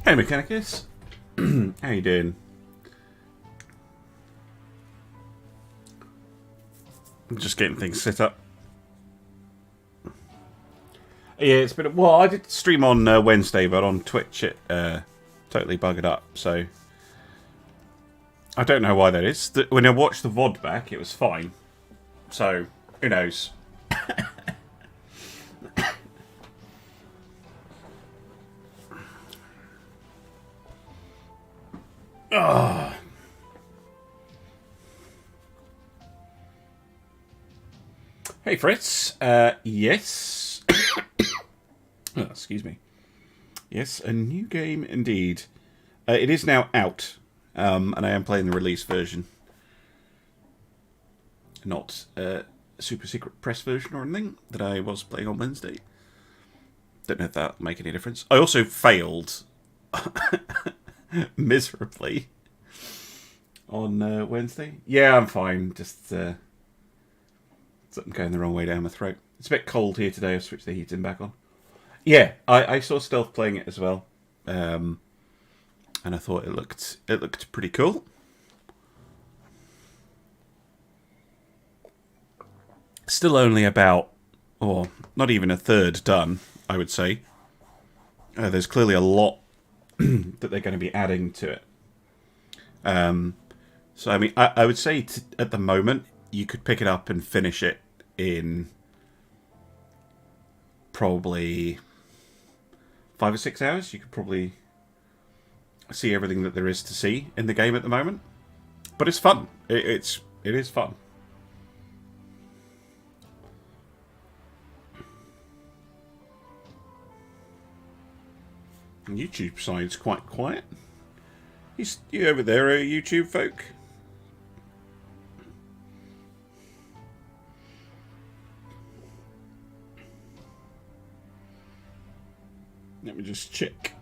Hey Mechanicus, how you doing? I'm just getting things set up. Yeah, it's been well. I did stream on Wednesday, but on Twitch it totally buggered up. So I don't know why that is. When I watched the VOD back, it was fine. So who knows? Oh. Hey Fritz, yes. Oh, excuse me. Yes, a new game indeed. It is now out, and I am playing the release version. Not a super secret press version or anything that I was playing on Wednesday. Don't know if that'll make any difference. I also failed miserably on Wednesday. Yeah, I'm fine. Just something going the wrong way down my throat. It's a bit cold here today. I've switched the heating back on. Yeah, I saw Stealth playing it as well, and I thought it looked pretty cool. Still only about, or not even a third done, I would say. There's clearly a lot that they're going to be adding to it. So I mean, I would say at the moment you could pick it up and finish it in probably 5 or 6 hours. You could probably see everything that there is to see in the game at the moment. But it's fun. It is fun. YouTube side's quite quiet. You over there, YouTube folk? Let me just check.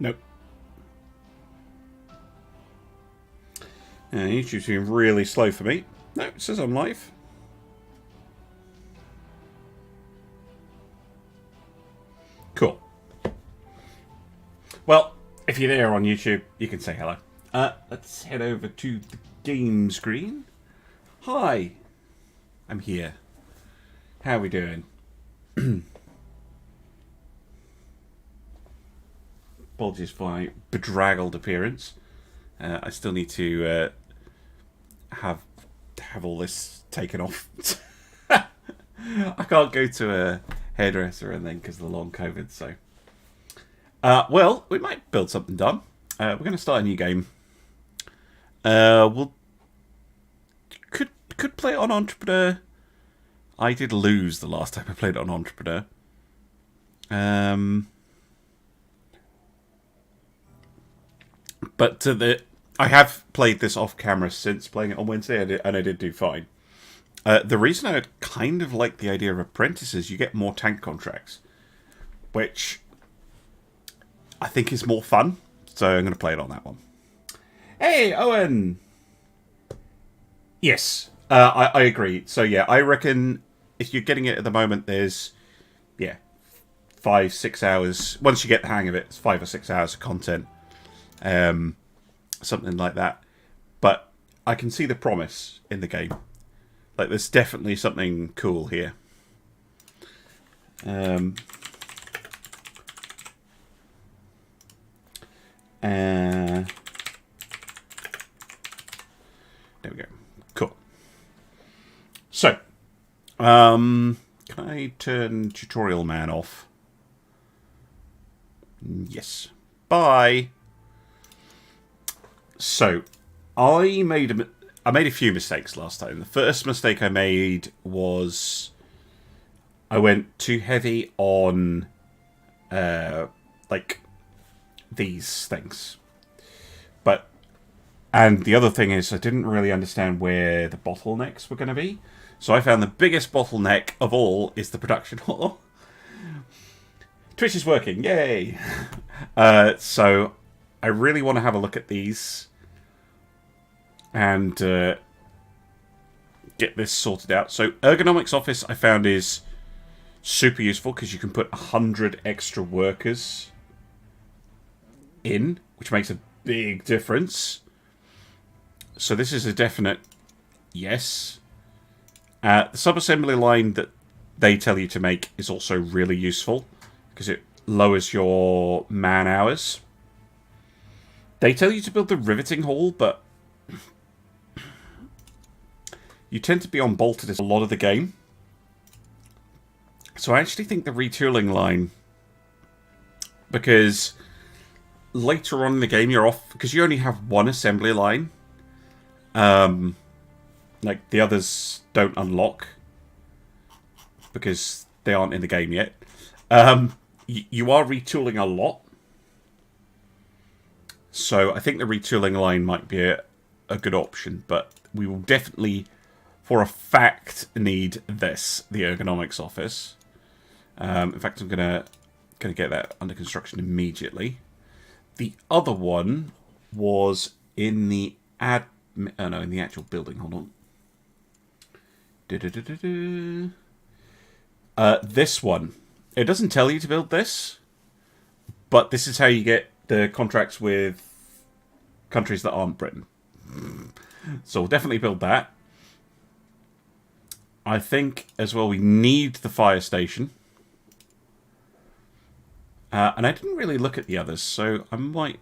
Nope. YouTube's been really slow for me. No, it says I'm live. Cool. Well, if you're there on YouTube, you can say hello. Let's head over to the game screen. Hi, I'm here. How are we doing? Apologies for my bedraggled appearance. I still need to have all this taken off. I can't go to a hairdresser and then because of the long COVID. So, well, we might build something done. We're going to start a new game. We'll could play it on Entrepreneur. I did lose the last time I played it on Entrepreneur. But I have played this off camera since playing it on Wednesday, and I did do fine. The reason I kind of like the idea of apprentices, you get more tank contracts, which I think is more fun. So I'm going to play it on that one. Hey, Owen! Yes, I agree. So yeah, I reckon if you're getting it at the moment, there's 5-6 hours. Once you get the hang of it, it's 5 or 6 hours of content. Something like that. But I can see the promise in the game. Like, there's definitely something cool here. There we go. Cool. So, can I turn Tutorial Man off? Yes. Bye. So, I made a few mistakes last time. The first mistake I made was I went too heavy on like these things. And the other thing is I didn't really understand where the bottlenecks were going to be. So I found the biggest bottleneck of all is the production hall. Twitch is working, yay! So I really want to have a look at these and get this sorted out. So ergonomics office I found is super useful because you can put 100 extra workers in, which makes a big difference. So this is a definite yes. The sub-assembly line that they tell you to make is also really useful because it lowers your man hours. They tell you to build the riveting hall, but you tend to be on bolted a lot of the game. So I actually think the retooling line, because later on in the game you're off, because you only have one assembly line. Like the others don't unlock because they aren't in the game yet. You are retooling a lot. So I think the retooling line might be a good option, but we will definitely, for a fact, need this, the ergonomics office. In fact, I'm gonna get that under construction immediately. The other one was in the in the actual building. Hold on. This one. It doesn't tell you to build this, but this is how you get the contracts with countries that aren't Britain. So we'll definitely build that. I think, as well, we need the fire station. And I didn't really look at the others, so I might...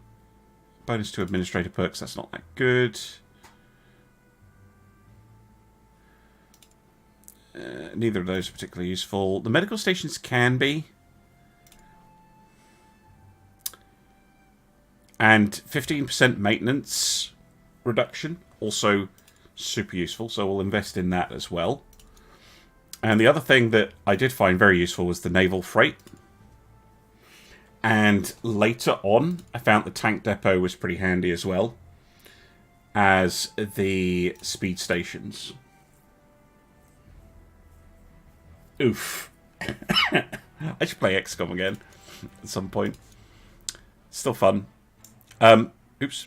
Bonus to administrator perks, that's not that good. Neither of those are particularly useful. The medical stations can be. And 15% maintenance reduction, also super useful, so we'll invest in that as well. And the other thing that I did find very useful was the naval freight. And later on, I found the tank depot was pretty handy as well as the speed stations. Oof. I should play XCOM again at some point. Still fun. Oops.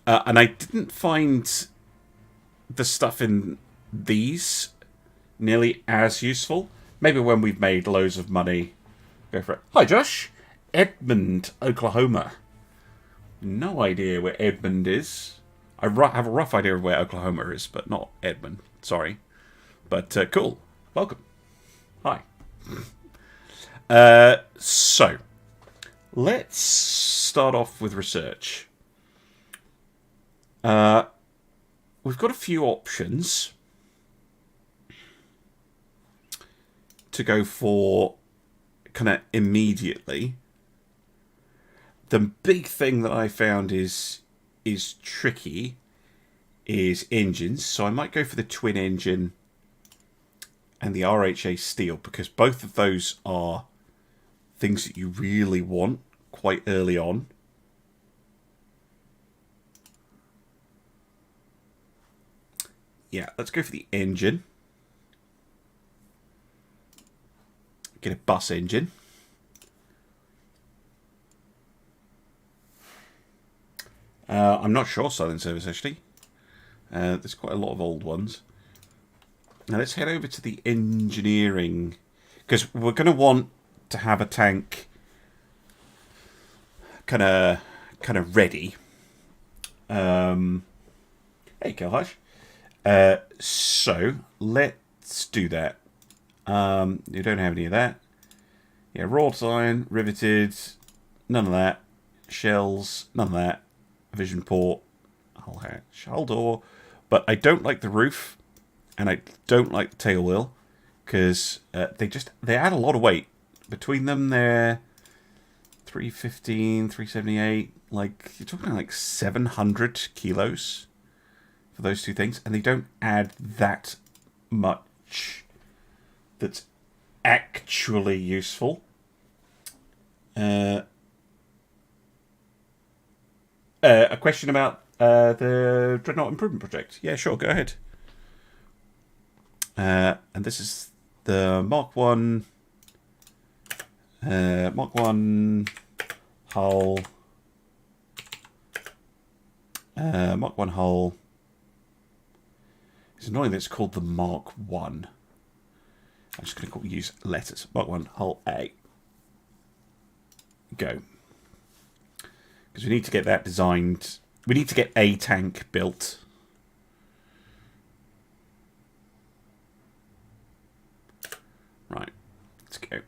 And I didn't find the stuff in these nearly as useful. Maybe when we've made loads of money. Go for it. Hi, Josh. Edmond, Oklahoma. No idea where Edmond is. I have a rough idea of where Oklahoma is, but not Edmond. Sorry. But cool. Welcome. Hi. So, let's start off with research. We've got a few options to go for kind of immediately. The big thing that I found is tricky is engines. So I might go for the twin engine and the RHA steel, because both of those are things that you really want quite early on. Yeah, let's go for the engine. Get a bus engine. I'm not sure Southern Service, actually. There's quite a lot of old ones. Now let's head over to the engineering, because we're going to want to have a tank kind of ready. Hey, Kelhush. So let's do that. You don't have any of that. Yeah, wrought iron, riveted, none of that. Shells, none of that. Vision port, hull hatch, hull door. But I don't like the roof, and I don't like the tail wheel, because they add a lot of weight. Between them, they're 315, 378. Like, you're talking like 700 kilos for those two things, and they don't add that much that's actually useful. A question about the Dreadnought Improvement Project. Yeah, sure, go ahead. And this is the Mark 1 hull. Mark 1 hull. It's annoying that it's called the Mark 1. I'm just going to use letters. Mark 1, hull A. Go. Because we need to get that designed. We need to get a tank built. Right. Let's go.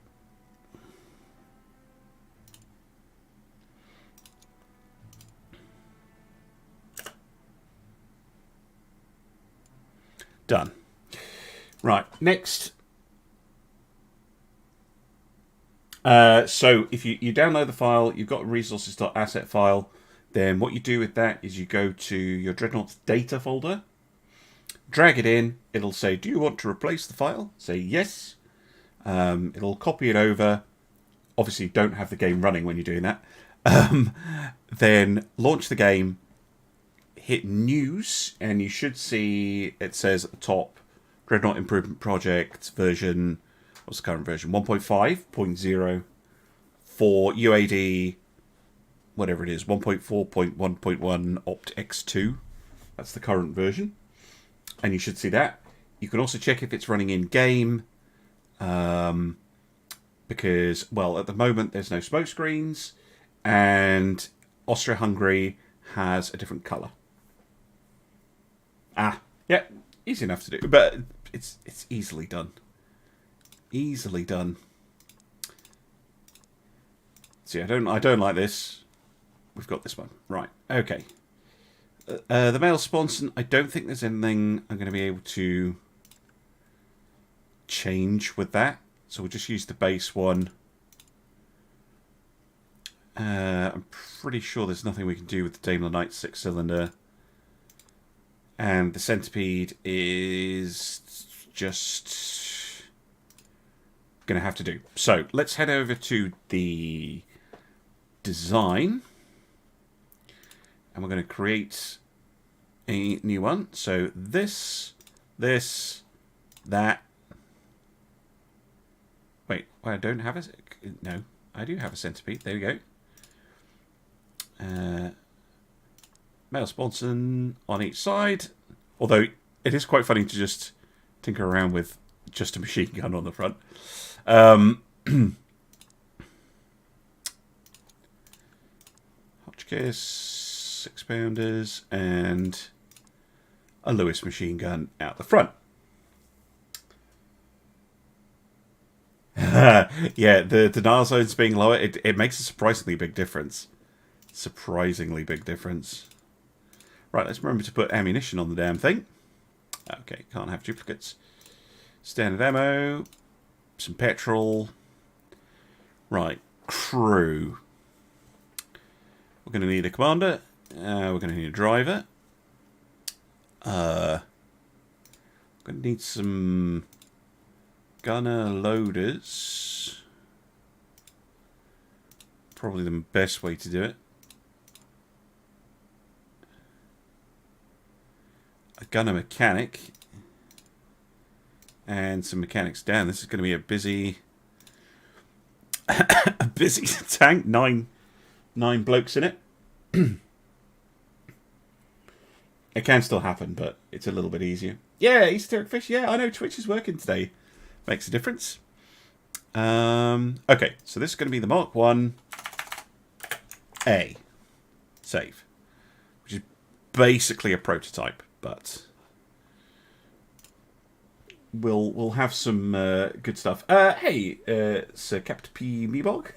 Done. Right. Next. So if you download the file, you've got a resources.asset file, then what you do with that is you go to your Dreadnought's data folder, drag it in, it'll say, do you want to replace the file? Say yes. It'll copy it over. Obviously, don't have the game running when you're doing that. Then launch the game, hit news, and you should see it says at the top, Dreadnought Improvement Project version... What's the current version? 1.5.0 for UAD, whatever it is, 1.4.1.1 Opt X2. That's the current version. And you should see that. You can also check if it's running in game. Because, well, at the moment there's no smoke screens. And Austria-Hungary has a different colour. Yeah, easy enough to do. But it's easily done. Easily done. See, I don't like this. We've got this one. Right, okay. The male sponson, I don't think there's anything I'm going to be able to change with that. So we'll just use the base one. I'm pretty sure there's nothing we can do with the Daimler Knight 6-cylinder. And the centipede is just... going to have to do. So let's head over to the design, and we're going to create a new one. So this, that. Wait, I don't have a... No, I do have a centipede. There we go. Male sponson on each side. Although it is quite funny to just tinker around with just a machine gun on the front. Hotchkiss, 6-pounders, and a Lewis machine gun out the front. Yeah, the denial zones being lower, it makes a surprisingly big difference. Surprisingly big difference. Right, let's remember to put ammunition on the damn thing. Okay, can't have duplicates. Standard ammo. Some petrol. Right, crew. We're going to need a commander. We're going to need a driver. We're going to need some gunner loaders. Probably the best way to do it. A gunner mechanic. And some mechanics down. This is going to be a busy... a busy tank. Nine blokes in it. It can still happen, but it's a little bit easier. Yeah, esoteric fish. Yeah, I know Twitch is working today. Makes a difference. Okay, so this is going to be the Mark 1 A. Save. Which is basically a prototype, but... We'll have some good stuff. Hey, Sir Captain P. Meebog?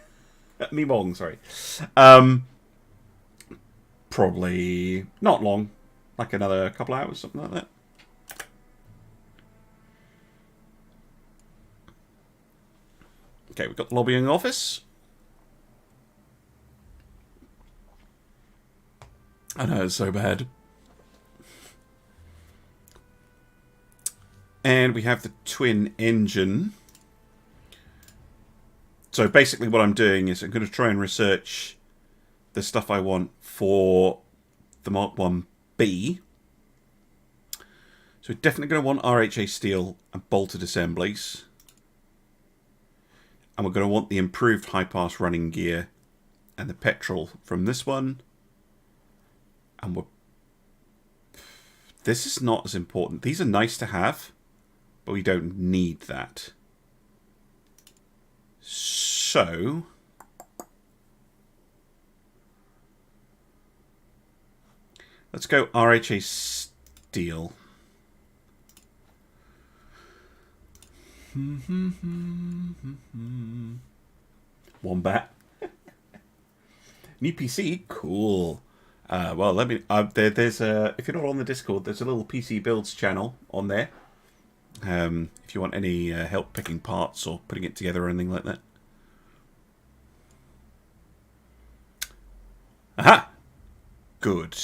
Meebong, sorry. Probably not long. Like another couple hours, something like that. Okay, we've got the lobbying office. I know, it's so bad. And we have the twin engine. So basically what I'm doing is I'm going to try and research the stuff I want for the Mark 1B. So we're definitely going to want RHA steel and bolted assemblies. And we're going to want the improved high-pass running gear and the petrol from this one. And we're This is not as important. These are nice to have, but we don't need that. So let's go RHA steel. Wombat. New PC, cool. Well, let me. There's a. If you're not on the Discord, there's a little PC builds channel on there. If you want any help picking parts or putting it together or anything like that. Aha! Good.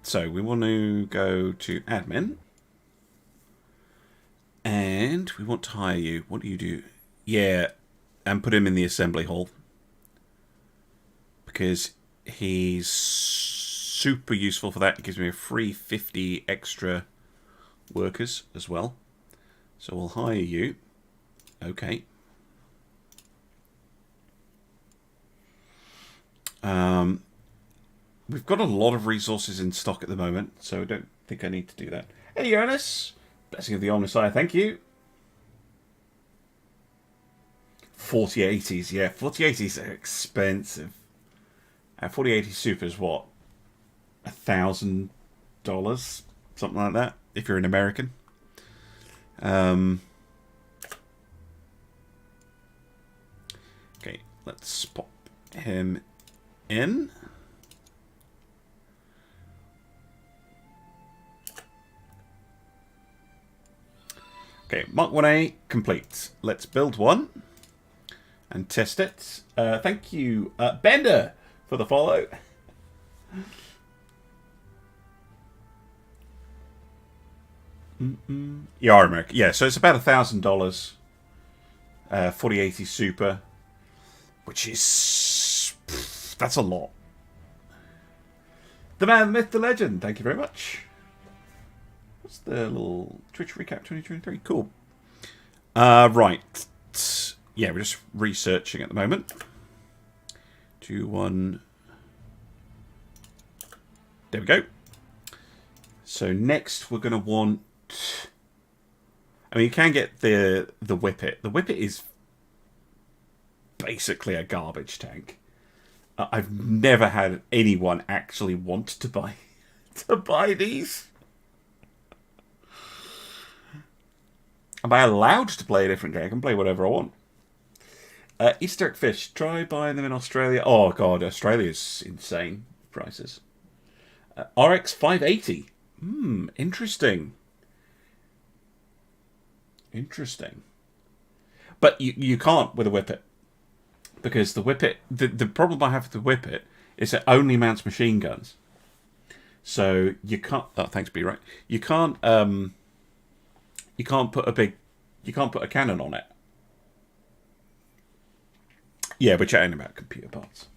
So we want to go to admin. And we want to hire you. What do you do? Yeah, and put him in the assembly hall. Because he's super useful for that. It gives me a free 50 extra workers as well. So we'll hire you. Okay. We've got a lot of resources in stock at the moment, so I don't think I need to do that. Hey, Ernest! Blessing of the Omnissiah, thank you. 4080s, yeah, 4080s are expensive. 4080 Super is what? $1,000? Something like that, if you're an American. Okay, let's pop him in. Okay, Mark 1A complete. Let's build one and test it. Thank you, Vendar, for the follow. You are American. Yeah, so it's about $1,000. 4080 Super, which is... that's a lot. The man, the myth, the legend. Thank you very much. What's the little Twitch recap 2023? Cool. Right. Yeah, we're just researching at the moment. 2, 1. There we go. So next we're going to want... I mean, you can get the Whippet. The Whippet is basically a garbage tank. I've never had anyone actually want to buy these. Am I allowed to play a different game? I can play whatever I want. Easter egg fish. Try buying them in Australia. Oh, God. Australia's insane prices. RX 580. Interesting. Interesting. But you can't with a Whippet. Because the Whippet... The problem I have with the Whippet is it only mounts machine guns. So you can't... Oh, thanks, B. Right. You can't put a cannon on it. Yeah, we're chatting about computer parts.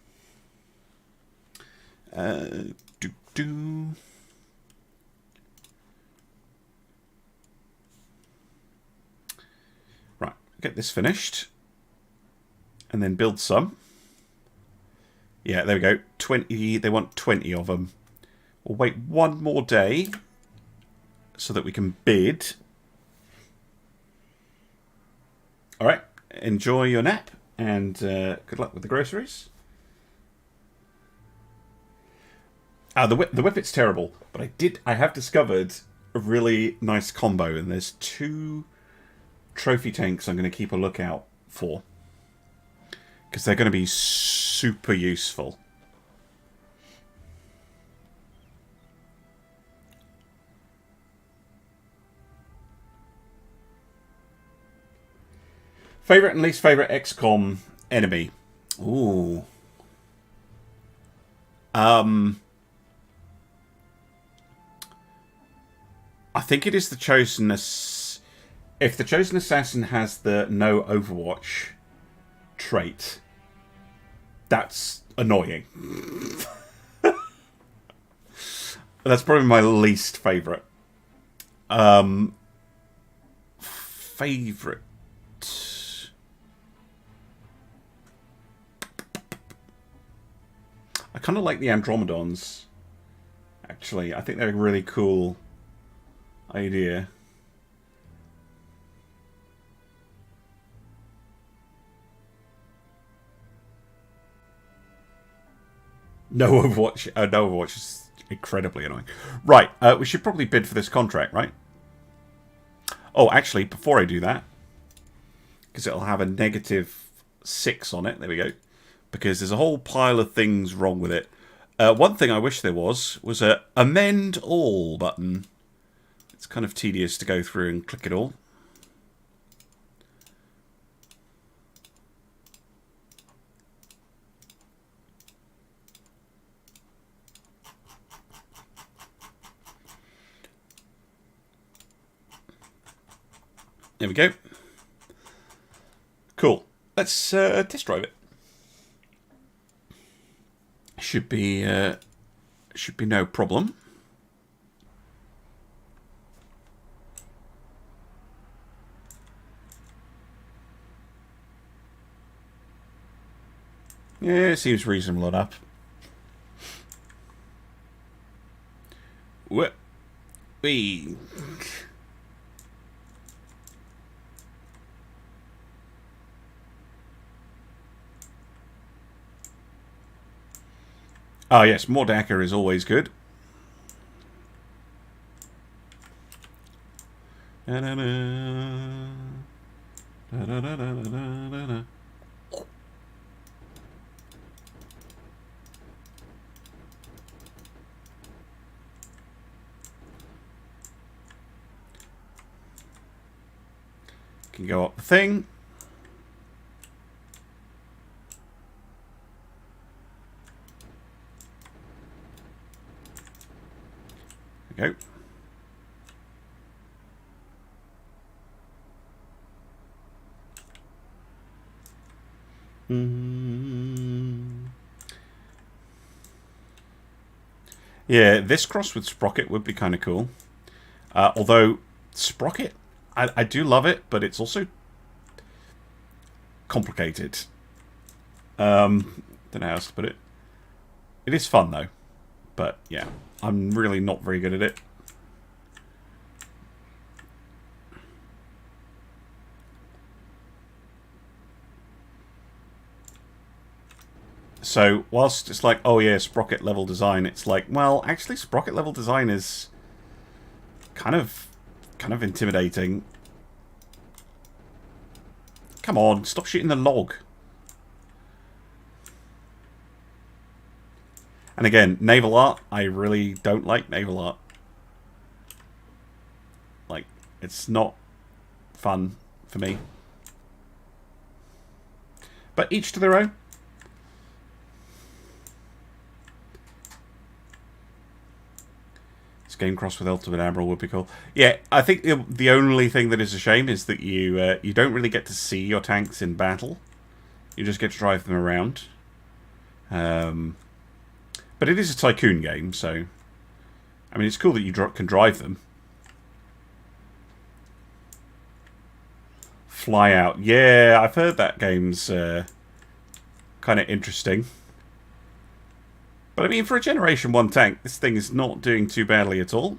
Right, get this finished. And then build some. Yeah, there we go. 20. They want 20 of them. We'll wait one more day so that we can bid. All right. Enjoy your nap and good luck with the groceries. The Whippet's terrible, but I have discovered a really nice combo, and there's 2 trophy tanks I'm going to keep a lookout for. Because they're going to be super useful. Favorite and least favorite XCOM enemy? Ooh. I think it is the Chosen... If the Chosen Assassin has the no Overwatch trait... That's annoying. That's probably my least favourite. Favourite. I kind of like the Andromedons, actually. I think they're a really cool idea. No Overwatch. No Overwatch is incredibly annoying. Right, we should probably bid for this contract, right? Oh, actually, before I do that, because it'll have a -6 on it. There we go. Because there's a whole pile of things wrong with it. One thing I wish there was a amend all button. It's kind of tedious to go through and click it all. There we go. Cool. Let's test drive it. Should be no problem. Yeah, it seems reasonable enough. Whee. Oh yes, more Dakar is always good. Can go up the thing. There we go. Yeah, this cross with Sprocket would be kind of cool. Although Sprocket, I do love it, but it's also complicated. Don't know how else to put it. It is fun though, but yeah, I'm really not very good at it. So, whilst it's like, oh yeah, Sprocket level design, it's like, well, actually Sprocket level design is kind of intimidating. Come on, stop shooting the log. And again, naval art, I really don't like naval art. Like, it's not fun for me. But each to their own. Game cross with Ultimate Admiral would be cool. Yeah, I think the only thing that is a shame is that you don't really get to see your tanks in battle. You just get to drive them around. But it is a tycoon game, so I mean it's cool that you can drive them. Fly Out. Yeah, I've heard that game's kind of interesting. But I mean, for a Generation 1 tank, this thing is not doing too badly at all.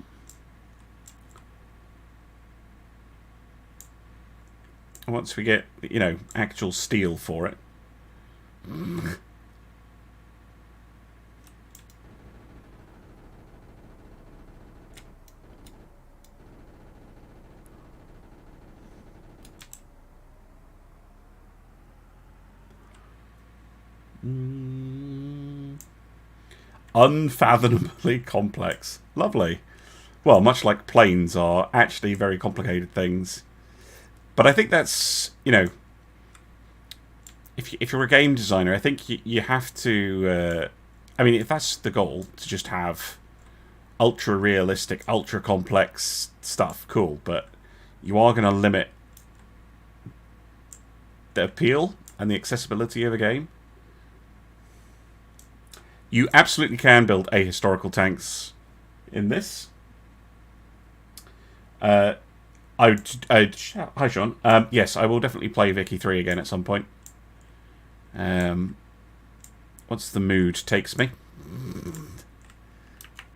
Once we get, you know, actual steel for it. Unfathomably complex. Lovely. Well, much like planes are actually very complicated things. But I think that's, you know, if you're a game designer, I think you have to, I mean, if that's the goal, to just have ultra-realistic, ultra-complex stuff, cool. But you are going to limit the appeal and the accessibility of a game. You absolutely can build ahistorical tanks in this. Hi, Sean. Yes, I will definitely play Vicky 3 again at some point. Once the mood takes me.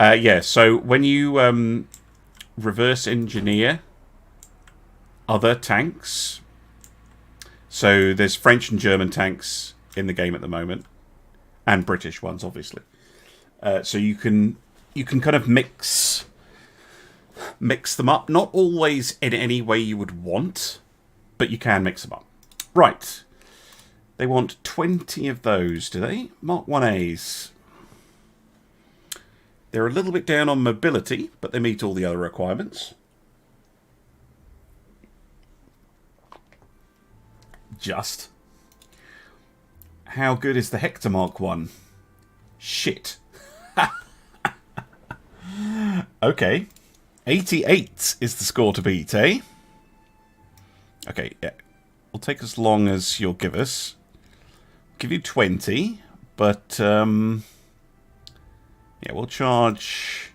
Yeah, so when you reverse engineer other tanks, so there's French and German tanks in the game at the moment, and British ones, obviously. So you can kind of mix them up, not always in any way you would want, but you can mix them up. Right. They want 20 of those, do they? Mark 1As. They're a little bit down on mobility, but they meet all the other requirements. Just. How good is the Hector Mark 1? Shit. Okay. 88 is the score to beat, eh? Okay, yeah. It'll take as long as you'll give us. Give you 20, but yeah, we'll charge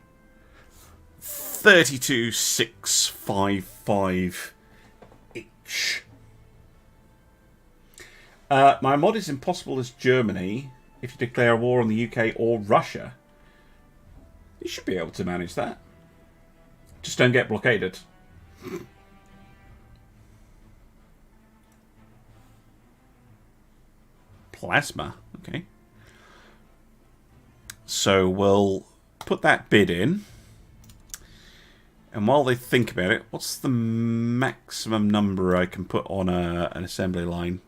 32,655 each. My mod is impossible as Germany. If you declare war on the UK or Russia, you should be able to manage that. Just don't get blockaded. Plasma, okay. So we'll put that bid in. And while they think about it, what's the maximum number I can put on an assembly line?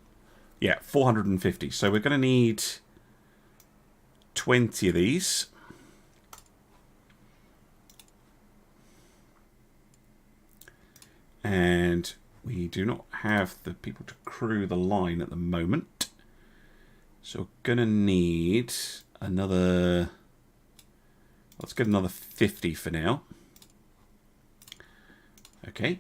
Yeah, 450. So we're going to need 20 of these. And we do not have the people to crew the line at the moment. So we're going to need another... Let's get another 50 for now. Okay.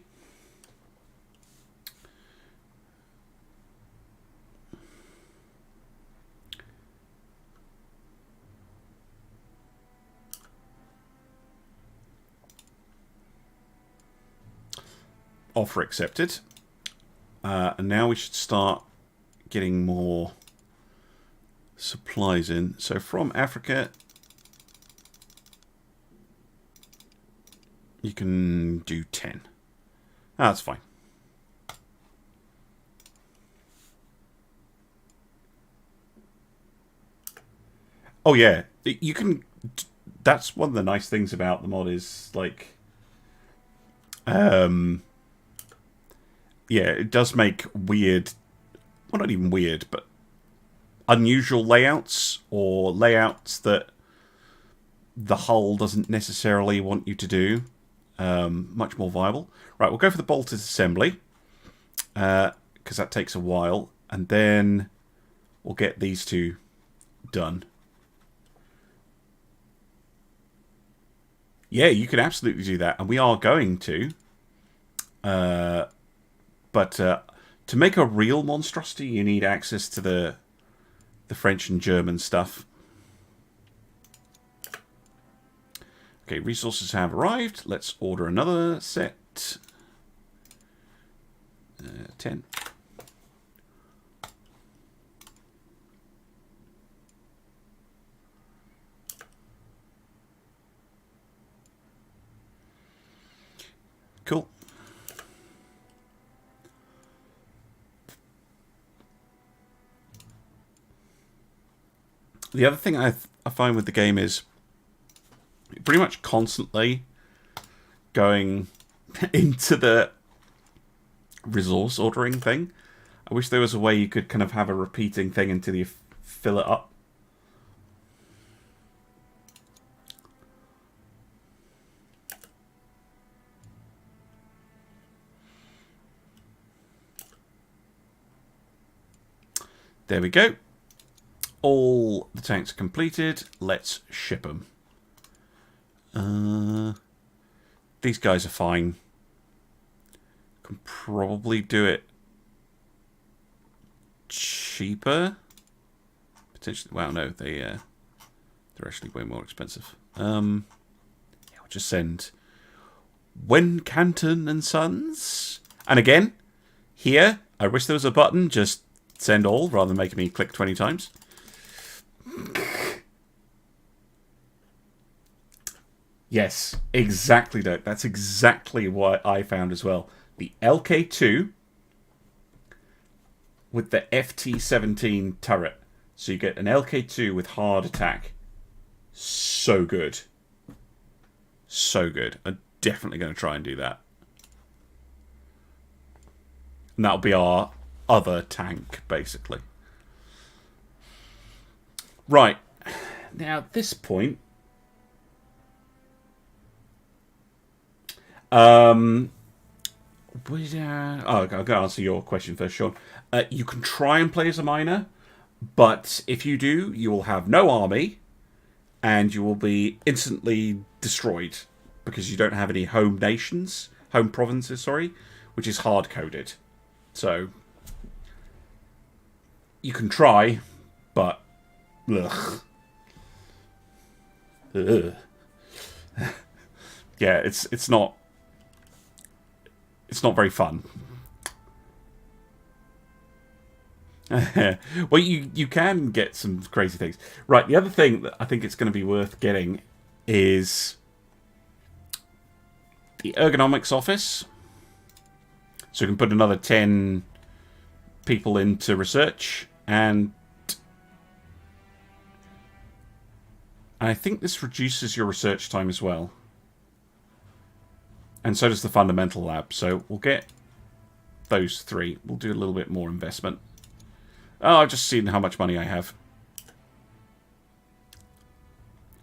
Offer accepted. And now we should start getting more supplies in. So from Africa, you can do 10. That's fine. Oh yeah, you can. That's one of the nice things about the mod is like, yeah, it does make weird, well, not even weird, but unusual layouts or layouts that the hull doesn't necessarily want you to do. Much more viable. Right, we'll go for the bolted assembly because that takes a while, and then we'll get these two done. Yeah, you can absolutely do that, and we are going to. But to make a real monstrosity, you need access to the French and German stuff. Okay, resources have arrived. Let's order another set. 10. Cool. The other thing I find with the game is pretty much constantly going into the resource ordering thing. I wish there was a way you could kind of have a repeating thing until you fill it up. There we go. All the tanks are completed. Let's ship them. These guys are fine. Can probably do it cheaper. Potentially. Wow, no, they're actually way more expensive. Yeah, I'll just send Canton and Sons. And again, here, I wish there was a button. Just send all rather than making me click 20 times. Yes, exactly, Dirk. That's exactly what I found as well. The LK2 with the FT17 turret. So you get an LK2 with hard attack. So good. So good. I'm definitely going to try and do that. And that'll be our other tank, basically. Right. Now, at this point... I'm going to answer your question first, Sean. You can try and play as a miner, but if you do, you will have no army, and you will be instantly destroyed because you don't have any home provinces, sorry, which is hard-coded. So, you can try, but... Ugh. Ugh. Yeah, it's not... It's not very fun. Well, you can get some crazy things. Right, the other thing that I think it's going to be worth getting is the ergonomics office. So we can put another 10 people into research, and I think this reduces your research time as well. And so does the fundamental lab. So we'll get those 3. We'll do a little bit more investment. Oh, I've just seen how much money I have.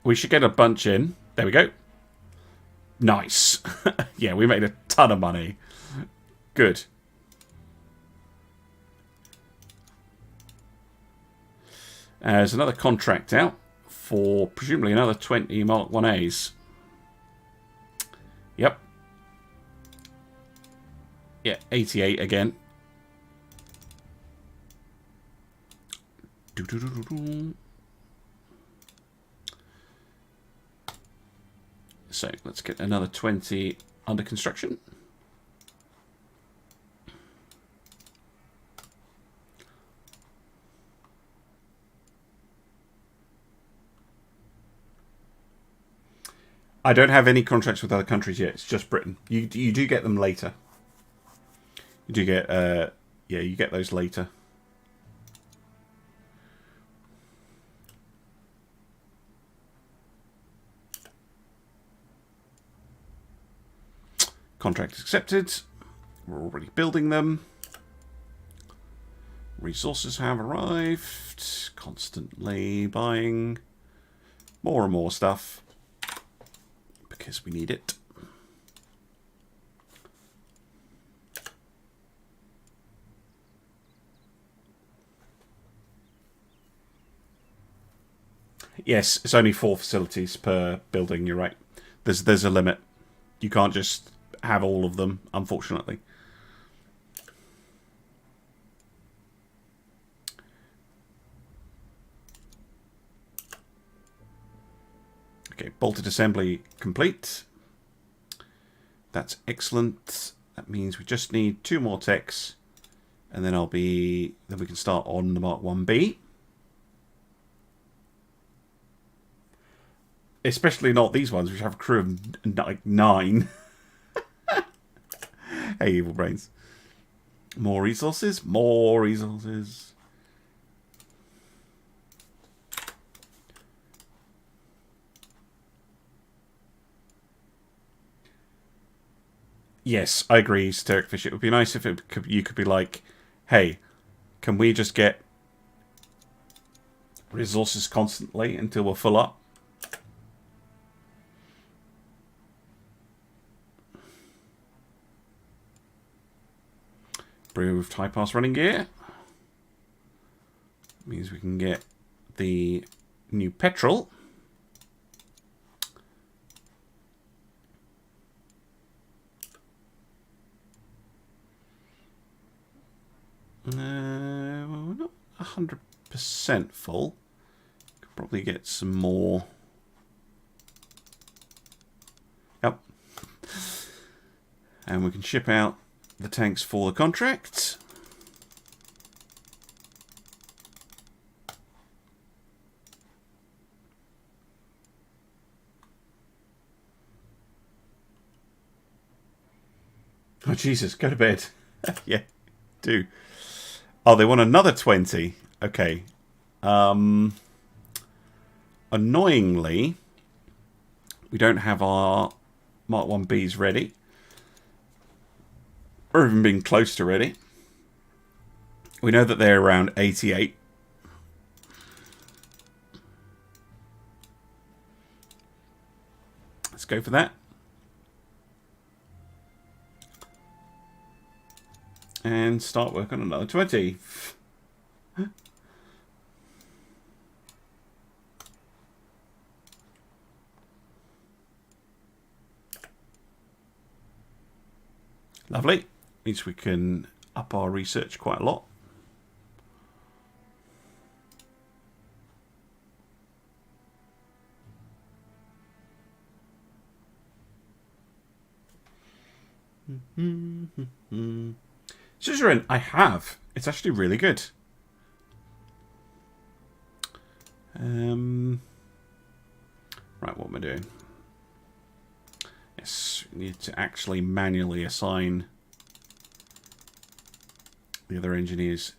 We should get a bunch in. There we go. Nice. Yeah, we made a ton of money. Good. There's another contract out for presumably another 20 Mark 1As. Yep. Yeah, 88 again. So let's get another 20 under construction. I don't have any contracts with other countries yet. It's just Britain. You do get them later. You do get, yeah, you get those later. Contract accepted. We're already building them. Resources have arrived. Constantly buying more and more stuff because we need it. Yes, it's only 4 facilities per building, you're right. There's a limit. You can't just have all of them, unfortunately. Okay, bolted assembly complete. That's excellent. That means we just need 2 more techs, and then we can start on the Mark 1B. Especially not these ones, which have a crew of like 9. Hey, evil brains. More resources. More resources. Yes, I agree, Steric Fish. It would be nice if you could be like, hey, can we just get resources constantly until we're full up? Improved high pass running gear. Means we can get the new petrol. We're not 100% full. Could probably get some more. Yep. And we can ship out the tanks for the contract. Oh, Jesus, go to bed. Yeah, do. Oh, they want another 20. Okay. Annoyingly, we don't have our Mark 1Bs ready. Or even being close to ready. We know that they're around 88. Let's go for that. And start work on another 20. Lovely. Means we can up our research quite a lot. Scissoring, I have. It's actually really good. Right, what am I doing? Yes, we need to actually manually assign the other engineers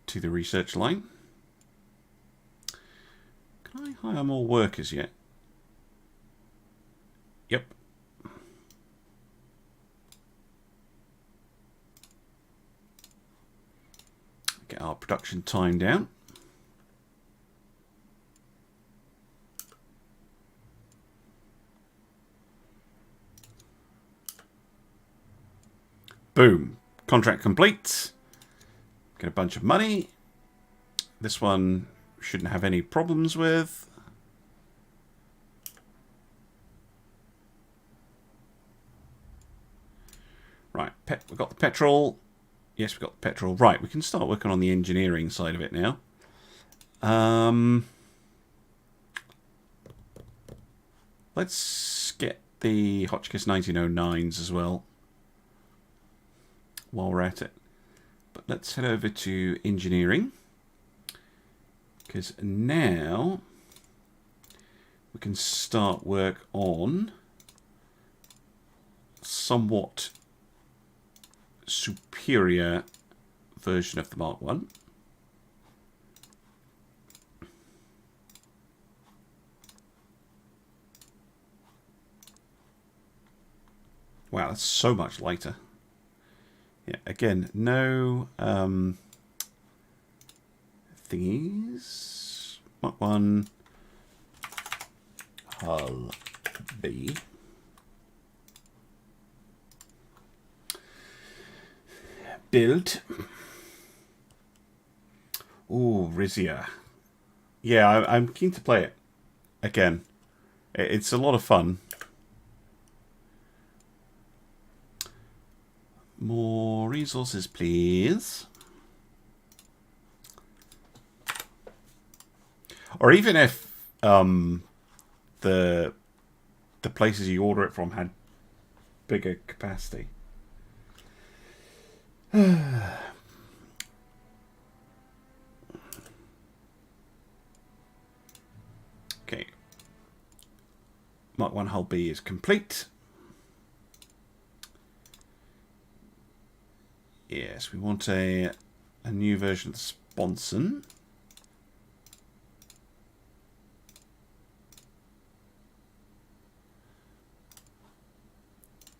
to the research line. Can I hire more workers yet? Yep. Get our production time down. Boom. Contract complete. Get a bunch of money. This one shouldn't have any problems with. Right, we've got the petrol. Yes, we've got the petrol. Right, we can start working on the engineering side of it now. Let's get the Hotchkiss 1909s as well while we're at it. But let's head over to engineering, because now we can start work on somewhat superior version of the Mark 1. Wow, that's so much lighter. Yeah, again, no thingies. Mark 1 hull B. Build. Ooh, Rizia. Yeah, I'm keen to play it again. It's a lot of fun. More resources, please. Or even if the places you order it from had bigger capacity. Okay. Mark 1 hull B is complete. Yes, we want a new version of the sponson.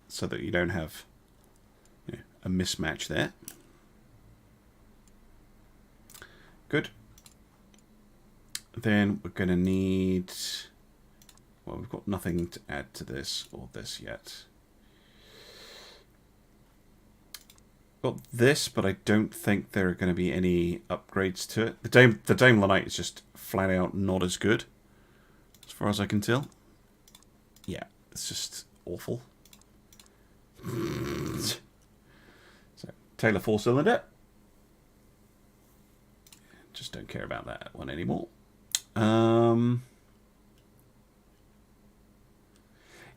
So that you don't have a mismatch there. Good. Then we're going to need... Well, we've got nothing to add to this or this yet. Got this, but I don't think there are going to be any upgrades to it. The Dame Lanite is just flat out not as good, as far as I can tell. Yeah, it's just awful. So, Taylor 4-cylinder. Just don't care about that one anymore.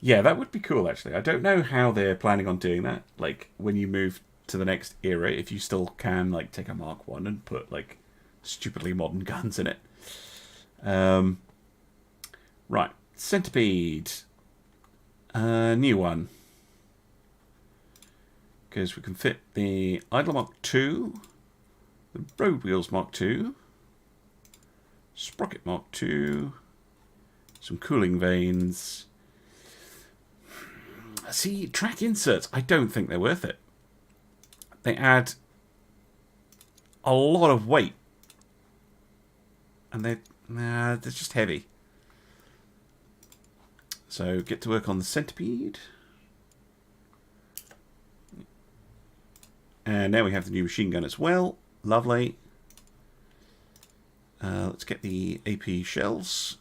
Yeah, that would be cool, actually. I don't know how they're planning on doing that. Like, when you move to the next era, if you still can, like, take a Mark 1 and put, like, stupidly modern guns in it. Right. Centipede. New one. Because we can fit the idler Mark II, the road wheels Mark II, sprocket Mark II, some cooling vanes. See, track inserts, I don't think they're worth it. They add a lot of weight. And they're just heavy. So get to work on the centipede. And now we have the new machine gun as well. Lovely. Let's get the AP shells.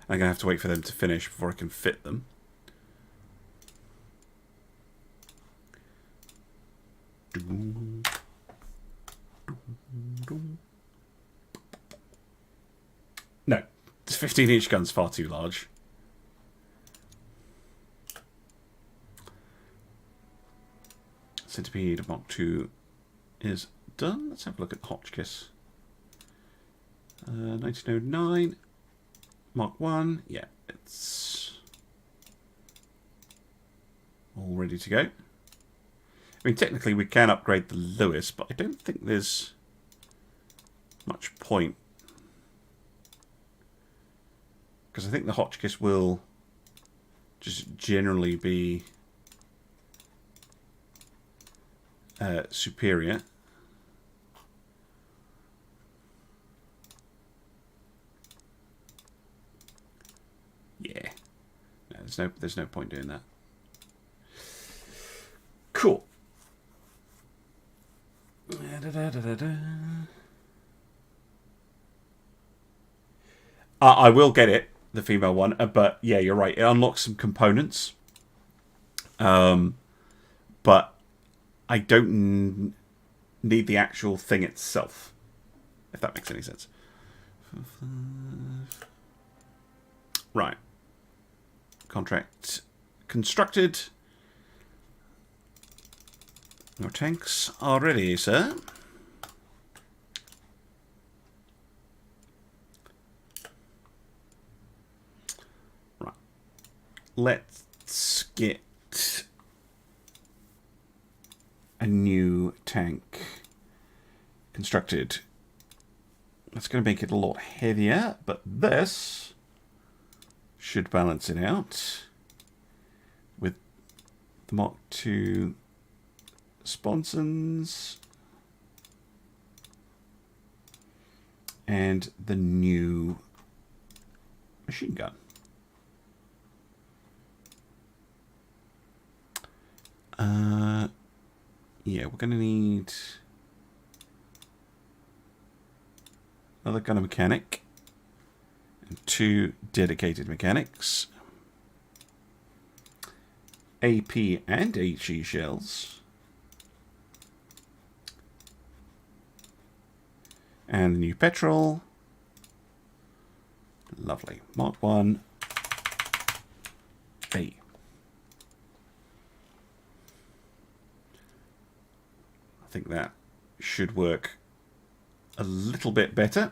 I'm going to have to wait for them to finish before I can fit them. No, this 15-inch gun's far too large. Centipede Mark II is done. Let's have a look at Hotchkiss. 1909. Mark 1. Yeah, it's all ready to go. I mean, technically we can upgrade the Lewis, but I don't think there's much point. Because I think the Hotchkiss will just generally be superior. Yeah. No, there's no point doing that. Cool. I will get it, the female one, but yeah, you're right. It unlocks some components. But I don't need the actual thing itself, if that makes any sense. Right. Contract constructed. Your tanks are ready, sir. Right. Let's get a new tank constructed. That's going to make it a lot heavier, but this should balance it out with the Mark II sponsons and the new machine gun. Yeah, we're going to need another gunner mechanic and 2 dedicated mechanics, AP and HE shells, and the new petrol. Lovely. Mark 1 A. I think that should work a little bit better.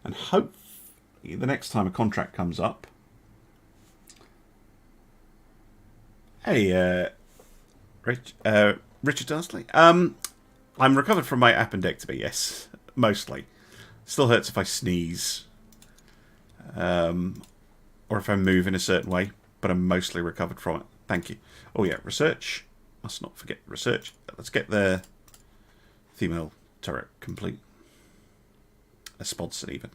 And hopefully the next time a contract comes up. Hey, Richard Darsley. I'm recovered from my appendectomy, yes, mostly. Still hurts if I sneeze. Or if I move in a certain way, but I'm mostly recovered from it. Thank you. Oh yeah, research. Must not forget research. Let's get the female turret complete. A sponsor even.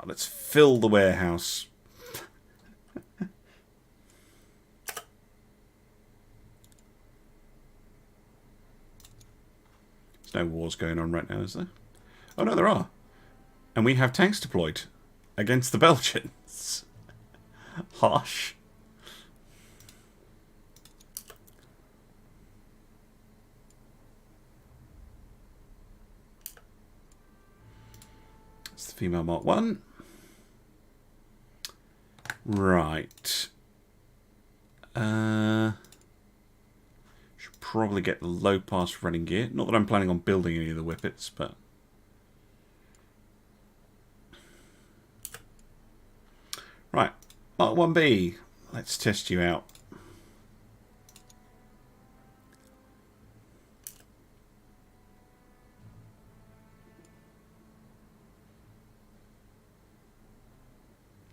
Let's fill the warehouse. There's no wars going on right now, is there? Oh no, there are. And we have tanks deployed against the Belgians. Harsh. It's the female Mark 1. Right. Should probably get the low pass running gear. Not that I'm planning on building any of the whippets, but... Right. Mark 1B. Let's test you out.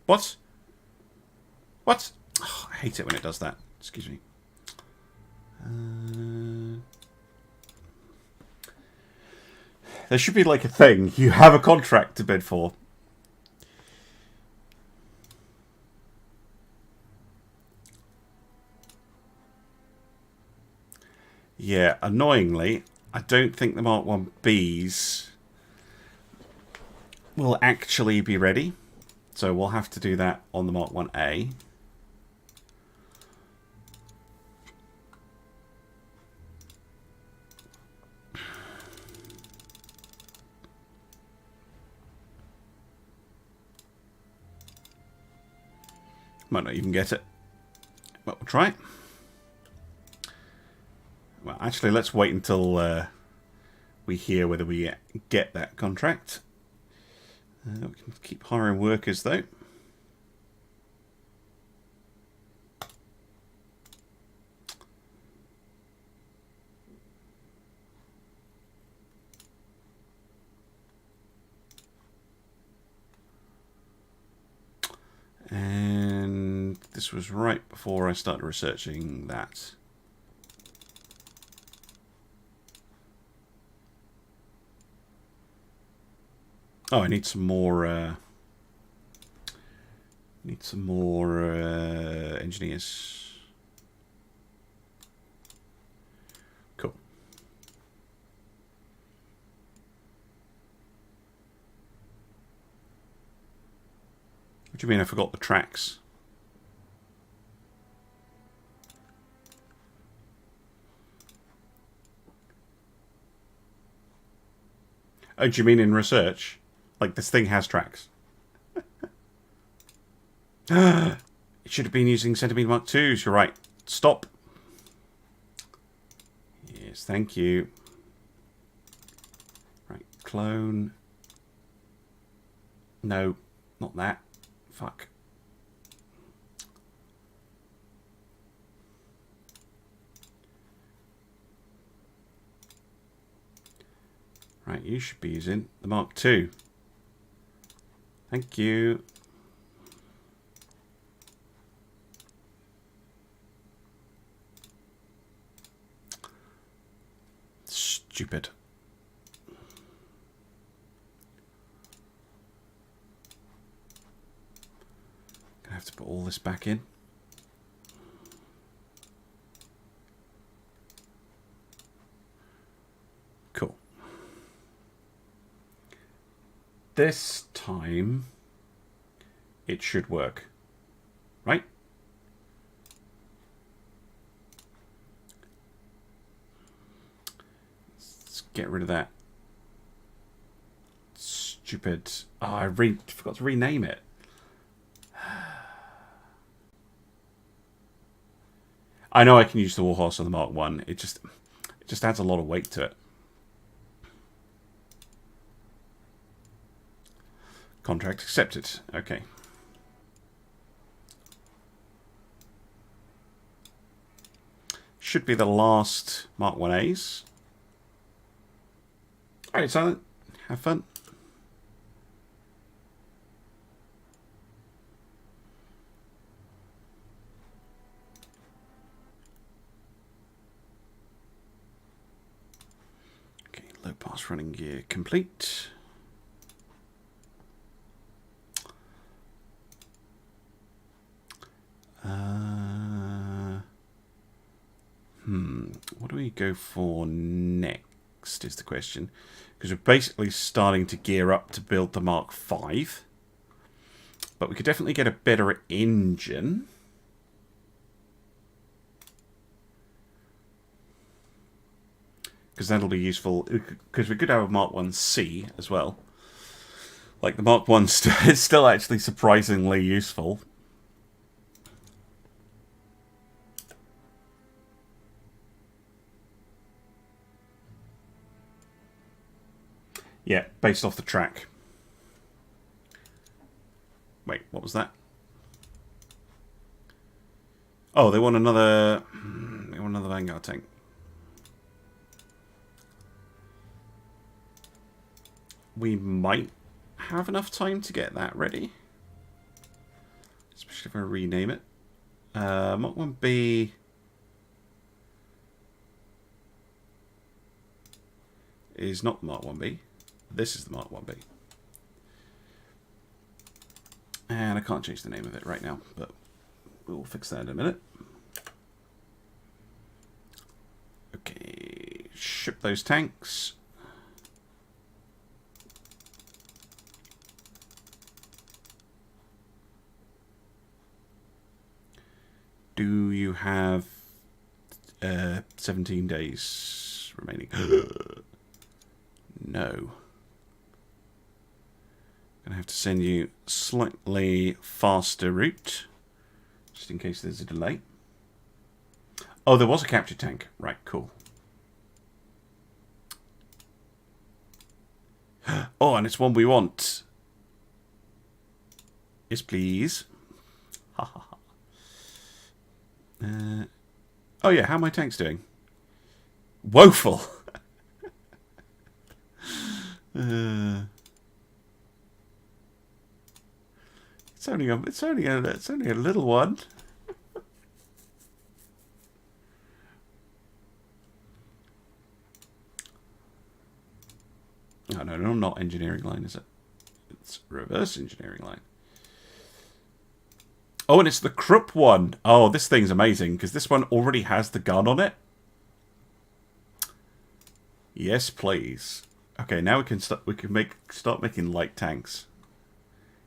What? What? Oh, I hate it when it does that. Excuse me. There should be like a thing. You have a contract to bid for. Yeah, annoyingly, I don't think the Mark 1Bs will actually be ready. So we'll have to do that on the Mark 1A. Might not even get it, but we'll try. Well, actually, let's wait until we hear whether we get that contract. We can keep hiring workers, though. And this was right before I started researching that. Oh, I need some more. Engineers. Cool. What do you mean I forgot the tracks? Oh, do you mean in research? Like, this thing has tracks. It should have been using centimeter Mark 2s. You're right. Stop. Yes, thank you. Right, clone. No, not that. Fuck. Right, you should be using the Mark 2. Thank you. Stupid. Gonna have to put all this back in. Cool. This time it should work, right? Let's get rid of that stupid... Oh, I forgot to rename it. I know I can use the Warhorse on the Mark 1. It just adds a lot of weight to it. Contract accepted. Okay. Should be the last Mark 1As. Alright, Silent. Have fun. Okay, low pass running gear complete. What do we go for next is the question. Because we're basically starting to gear up to build the Mark 5. But we could definitely get a better engine. Because that'll be useful. Because we could have a Mark 1C as well. Like, the Mark 1 is still actually surprisingly useful. Yeah, based off the track. Wait, what was that? Oh, they want another... They want another Vanguard tank. We might have enough time to get that ready. Especially if I rename it. Mark 1B... is not the Mark 1B. This is the Mark 1B. And I can't change the name of it right now, but we'll fix that in a minute. Okay, ship those tanks. Do you have 17 days remaining? No. Gonna have to send you slightly faster route, just in case there's a delay. Oh, there was a captured tank. Right, cool. Oh, and it's one we want. Yes, please. Ha ha ha. Oh yeah, how are my tanks doing? Woeful. It's only a little one. Oh, no, not engineering line, is it? It's reverse engineering line. Oh, and it's the Krupp one. Oh, this thing's amazing because this one already has the gun on it. Yes, please. Okay, now we can start making light tanks,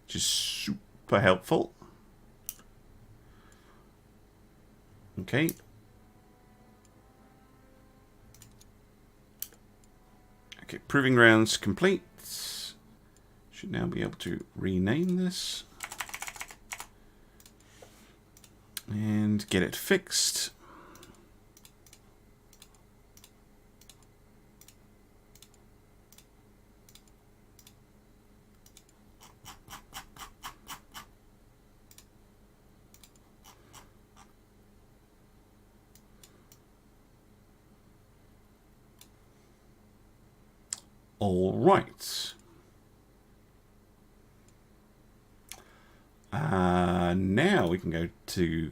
which is super helpful. Okay. Okay, proving grounds complete. Should now be able to rename this and get it fixed. All right. Now we can go to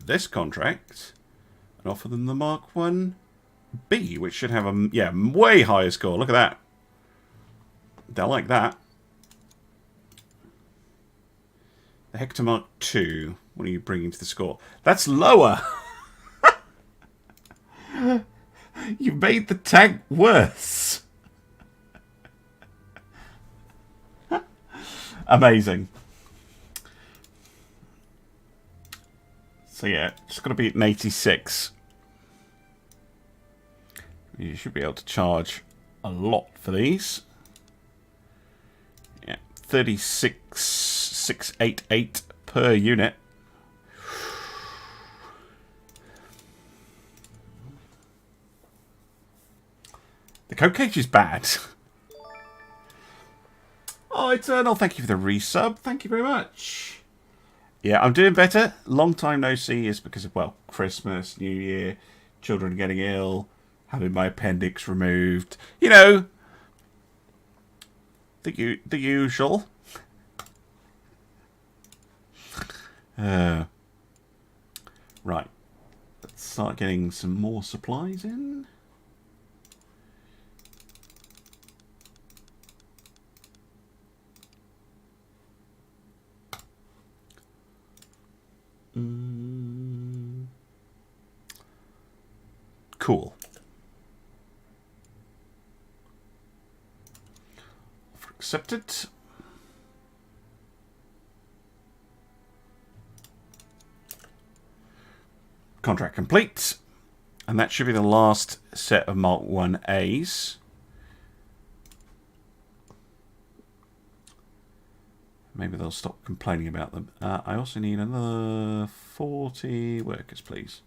this contract and offer them the Mark 1B, which should have a way higher score. Look at that. They'll like that. The Hector Mark 2. What are you bringing to the score? That's lower. You made the tank worse. Amazing. So yeah, just got to beat an 86. You should be able to charge a lot for these. Yeah, 36,688 per unit. The code cage is bad. Oh, Eternal, thank you for the resub. Thank you very much. Yeah, I'm doing better. Long time no see is because of, well, Christmas, New Year, children getting ill, having my appendix removed. You know, the usual. Right. Let's start getting some more supplies in. Cool. Offer accepted. Contract complete. And that should be the last set of Mark 1As. Maybe they'll stop complaining about them. I also need another 40 workers, please.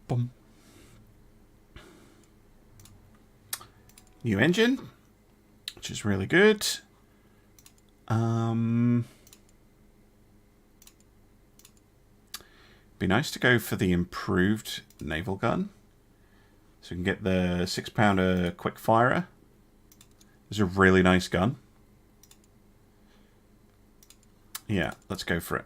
Boom. New engine, which is really good. Be nice to go for the improved naval gun, so we can get the 6-pounder quick firer. It's a really nice gun. Yeah, let's go for it.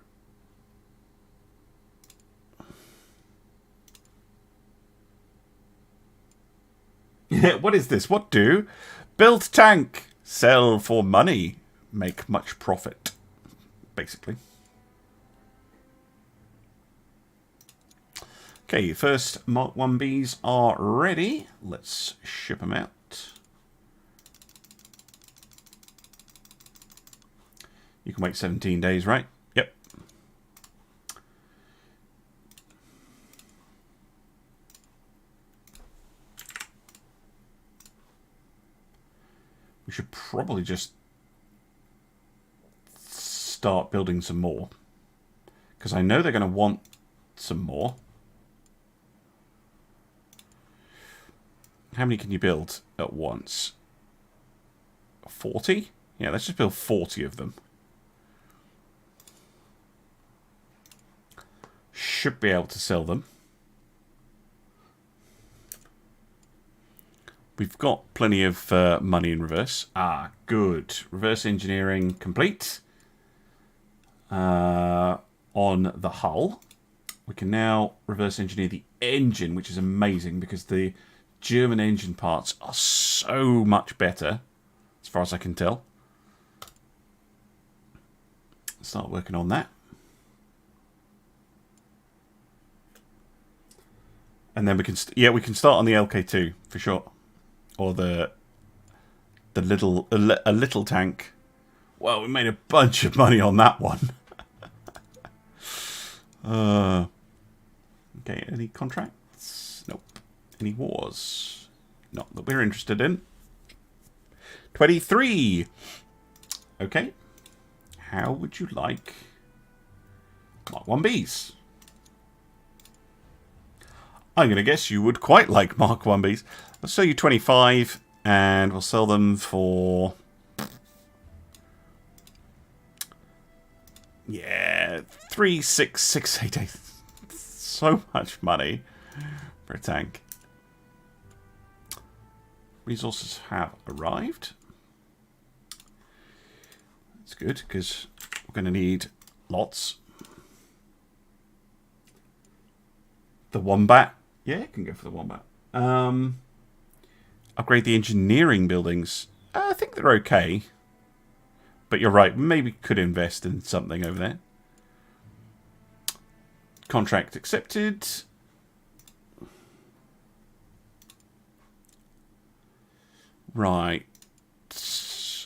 Yeah, what is this? What do? Build tank, sell for money, make much profit, basically. Okay, first Mark 1Bs are ready. Let's ship them out. You can wait 17 days, right? Yep. We should probably just start building some more, because I know they're going to want some more. How many can you build at once? 40? Yeah, let's just build 40 of them. Should be able to sell them. We've got plenty of money in reverse. Ah, good. Reverse engineering complete. On the hull. We can now reverse engineer the engine, which is amazing because the German engine parts are so much better, as far as I can tell. Start working on that. And then we can, we can start on the LK2 for sure, or the little tank. Well, we made a bunch of money on that one. Okay, any contracts? Nope. Any wars? Not that we're interested in. 23. Okay. How would you like Mark 1Bs? I'm going to guess you would quite like Mark 1Bs. Let's sell you 25, and we'll sell them for... yeah, 36688. So much money for a tank. Resources have arrived. That's good, because we're going to need lots. The Wombat. Yeah, you can go for the Wombat. Upgrade the engineering buildings. I think they're okay. But you're right, maybe could invest in something over there. Contract accepted. Right.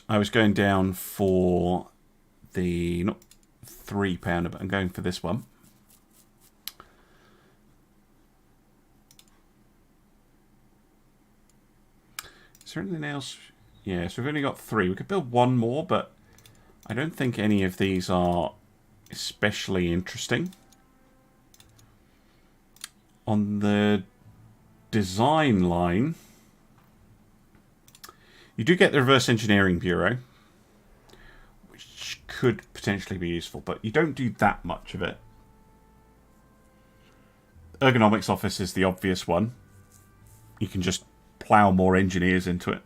I was going down for the, not 3-pounder, but I'm going for this one. Is there anything else? Yeah, so we've only got 3. We could build one more, but I don't think any of these are especially interesting. On the design line, you do get the Reverse Engineering Bureau, which could potentially be useful, but you don't do that much of it. Ergonomics Office is the obvious one. You can just plow more engineers into it.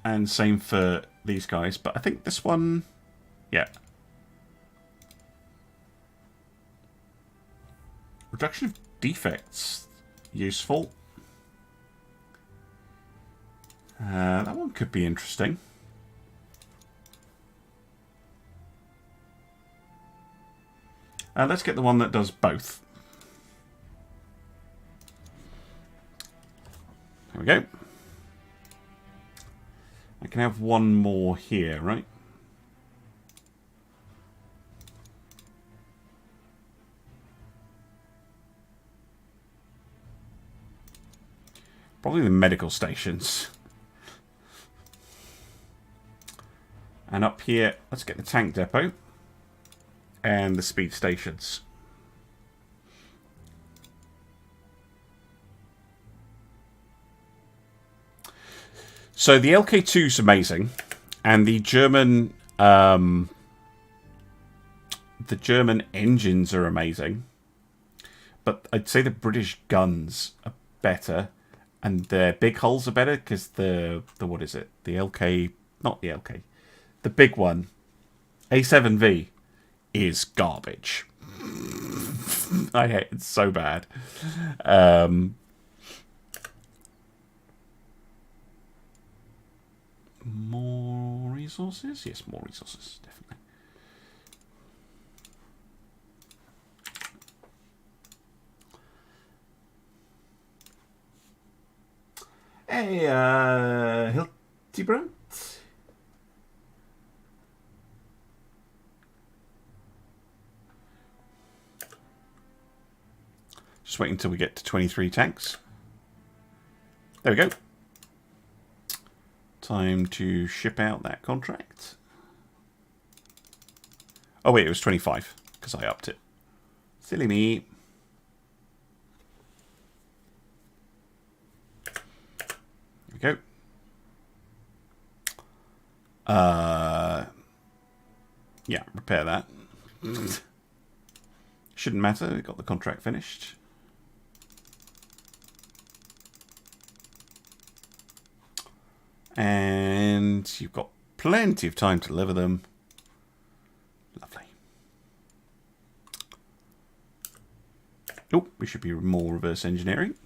And same for these guys, but I think this one, yeah. Reduction of defects. Useful. That one could be interesting. Let's get the one that does both. There we go. I can have one more here, right? Probably the medical stations. And up here, let's get the tank depot and the speed stations. So the LK2 is amazing, and the German engines are amazing. But I'd say the British guns are better, and their big hulls are better because the what is it? The LK, not the LK, the big one, A7V, is garbage. I hate it so bad. More resources? Yes, more resources, definitely. Hey, Hildebrand? Just waiting until we get to 23 tanks. There we go. Time to ship out that contract. Oh wait, it was 25 because I upped it. Silly me. There we go. Yeah, repair that. Shouldn't matter, we got the contract finished. And you've got plenty of time to deliver them. Lovely. Oh, we should be more reverse engineering.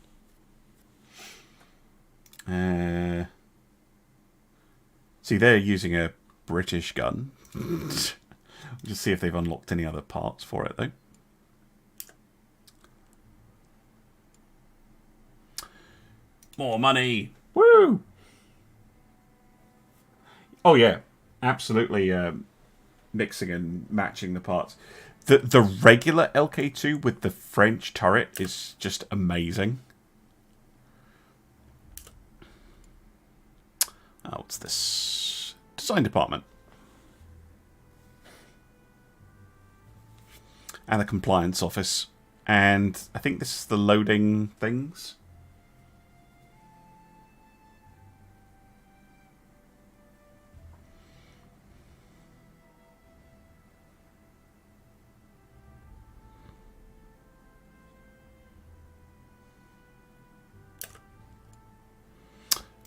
See, they're using a British gun. Just see if they've unlocked any other parts for it, though. More money! Woo! Oh yeah, absolutely. Mixing and matching the parts. The regular LK2 with the French turret is just amazing. Oh, what's this? Design department. And the compliance office. And I think this is the loading things.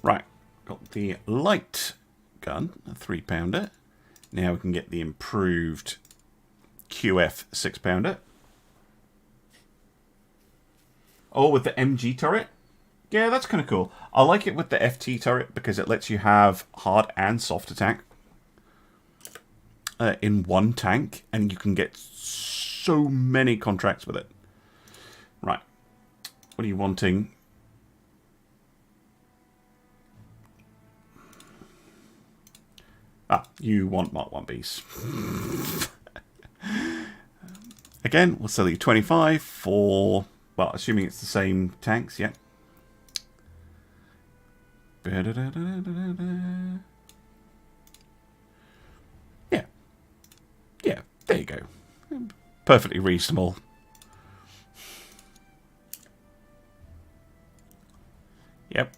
Right, got the light gun, a 3-pounder. Now we can get the improved QF 6-pounder. Oh, with the MG turret? Yeah, that's kind of cool. I like it with the FT turret because it lets you have hard and soft attack in one tank, and you can get so many contracts with it. Right, what are you wanting? Ah, you want Mark 1Bs. Again, we'll sell you 25 for, well, assuming it's the same tanks, yeah. Yeah. Yeah, there you go. Perfectly reasonable. Yep.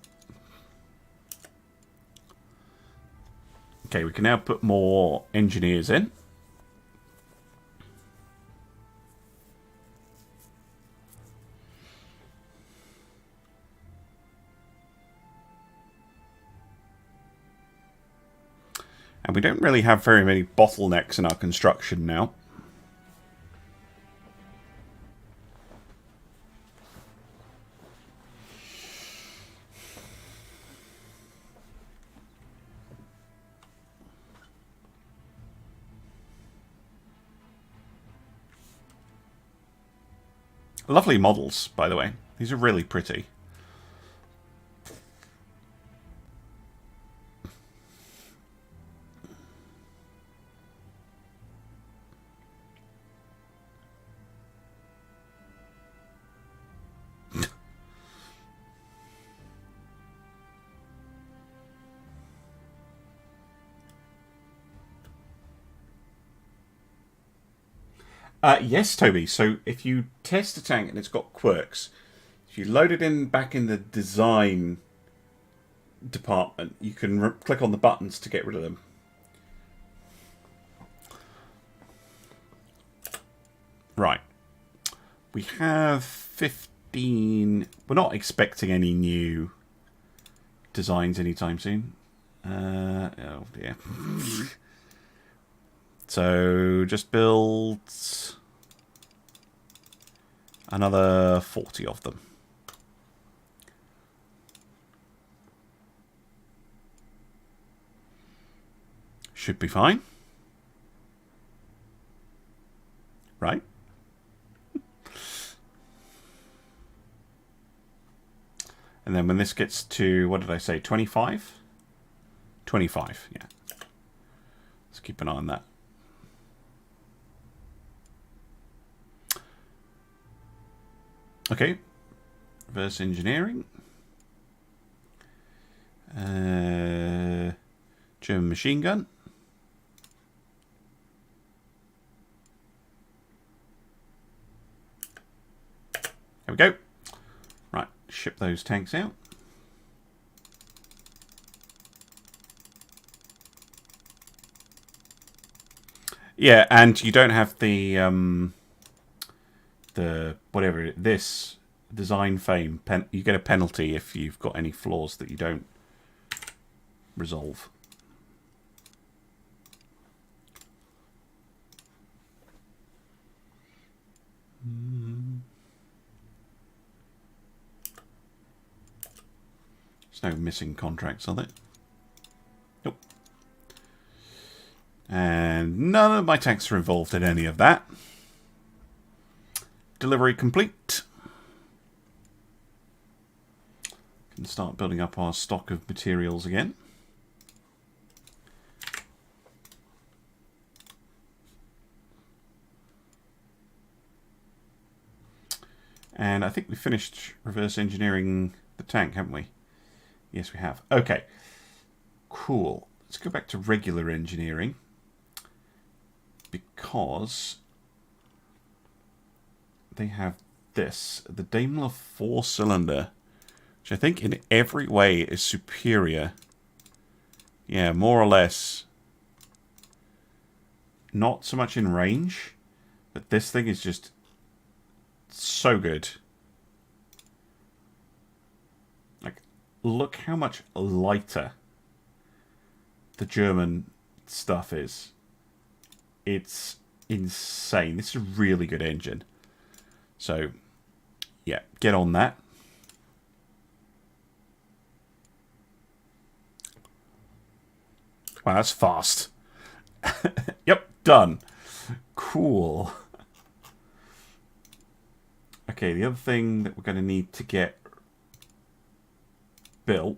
Okay, we can now put more engineers in. And we don't really have very many bottlenecks in our construction now. Lovely models, by the way. These are really pretty. Yes, Toby. So if you test a tank and it's got quirks, if you load it in back in the design department, you can click on the buttons to get rid of them. Right. We have 15... We're not expecting any new designs anytime soon. Oh dear. So just build another 40 of them. Should be fine. Right. And then when this gets to, what did I say, 25? 25, yeah. Let's keep an eye on that. Okay, reverse engineering. German machine gun. There we go. Right, ship those tanks out. Yeah, and you don't have the whatever this design fame you get a penalty if you've got any flaws that you don't resolve. There's no missing contracts, are there? Nope. And none of my tanks are involved in any of that. Delivery complete. Can start building up our stock of materials again. And I think we finished reverse engineering the tank, haven't we? Yes, we have. Okay. Cool. Let's go back to regular engineering. Because they have this. The Daimler 4-cylinder. Which I think in every way is superior. Yeah, more or less. Not so much in range. But this thing is just so good. Like, look how much lighter the German stuff is. It's insane. This is a really good engine. So, yeah, get on that. Wow, that's fast. Yep, done. Cool. Okay, the other thing that we're going to need to get built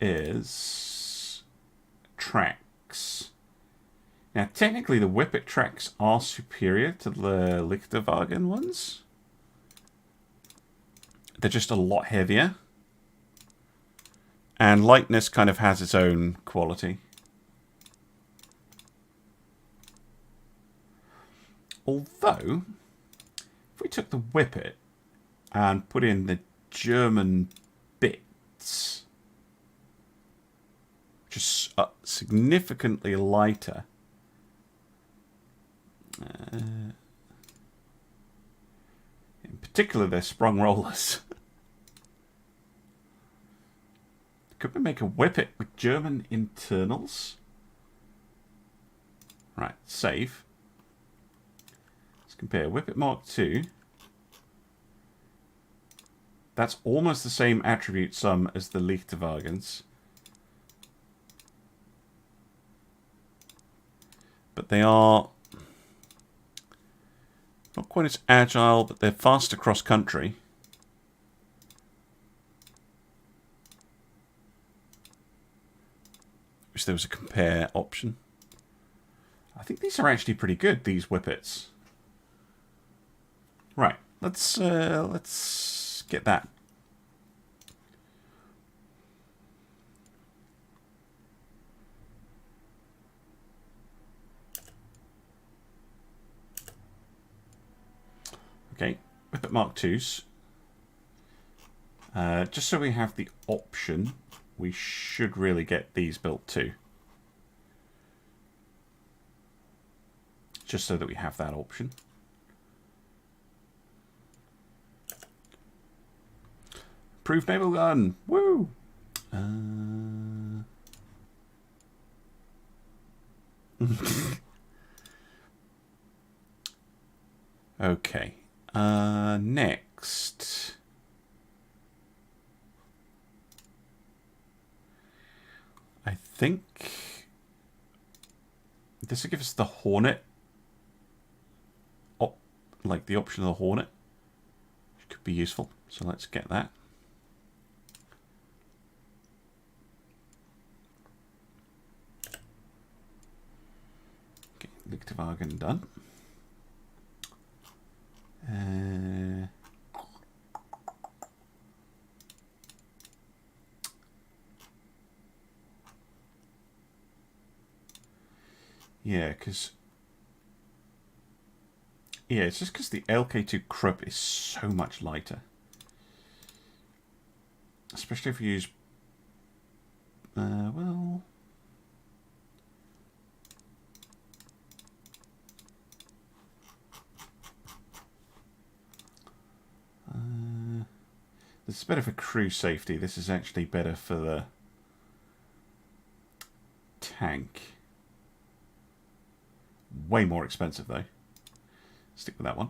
is tracks. Now, technically, the Whippet tracks are superior to the Lichterwagen ones. They're just a lot heavier. And lightness kind of has its own quality. Although, if we took the Whippet and put in the German bits, which is significantly lighter, in particular their sprung rollers, could we make a Whippet with German internals? Right, save. Let's compare Whippet Mark II. That's almost the same attribute sum as the Lichterwagens. But they are quite as agile, but they're faster cross-country. Wish there was a compare option. I think these are actually pretty good, these whippets. Right, let's get that. Okay, Whippet Mark IIs. Just so we have the option, we should really get these built too. Just so that we have that option. Improved naval gun! Woo! Okay. Next. I think this will give us the Hornet. Like the option of the Hornet. Which could be useful. So let's get that. Okay, Lichterwagen done. Yeah, because it's just because the LK2 Krupp is so much lighter, especially if you use well. This is better for crew safety. This is actually better for the tank. Way more expensive though. Stick with that one.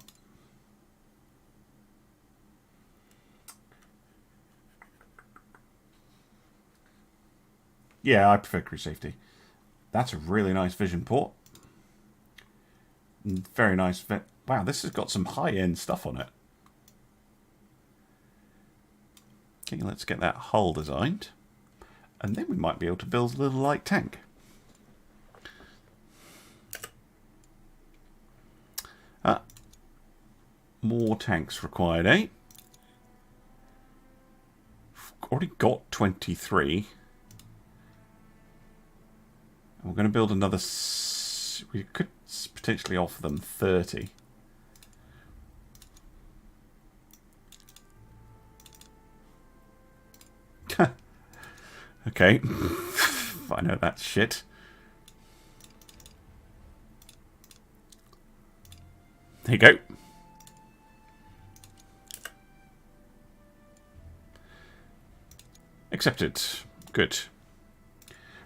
Yeah, I prefer crew safety. That's a really nice vision port. Very nice. Wow, this has got some high-end stuff on it. Okay, let's get that hull designed. And then we might be able to build a little light tank. More tanks required, eh? We've already got 23. And we're going to build another... We could potentially offer them 30. Okay. I know that's shit. There you go. Accepted. Good.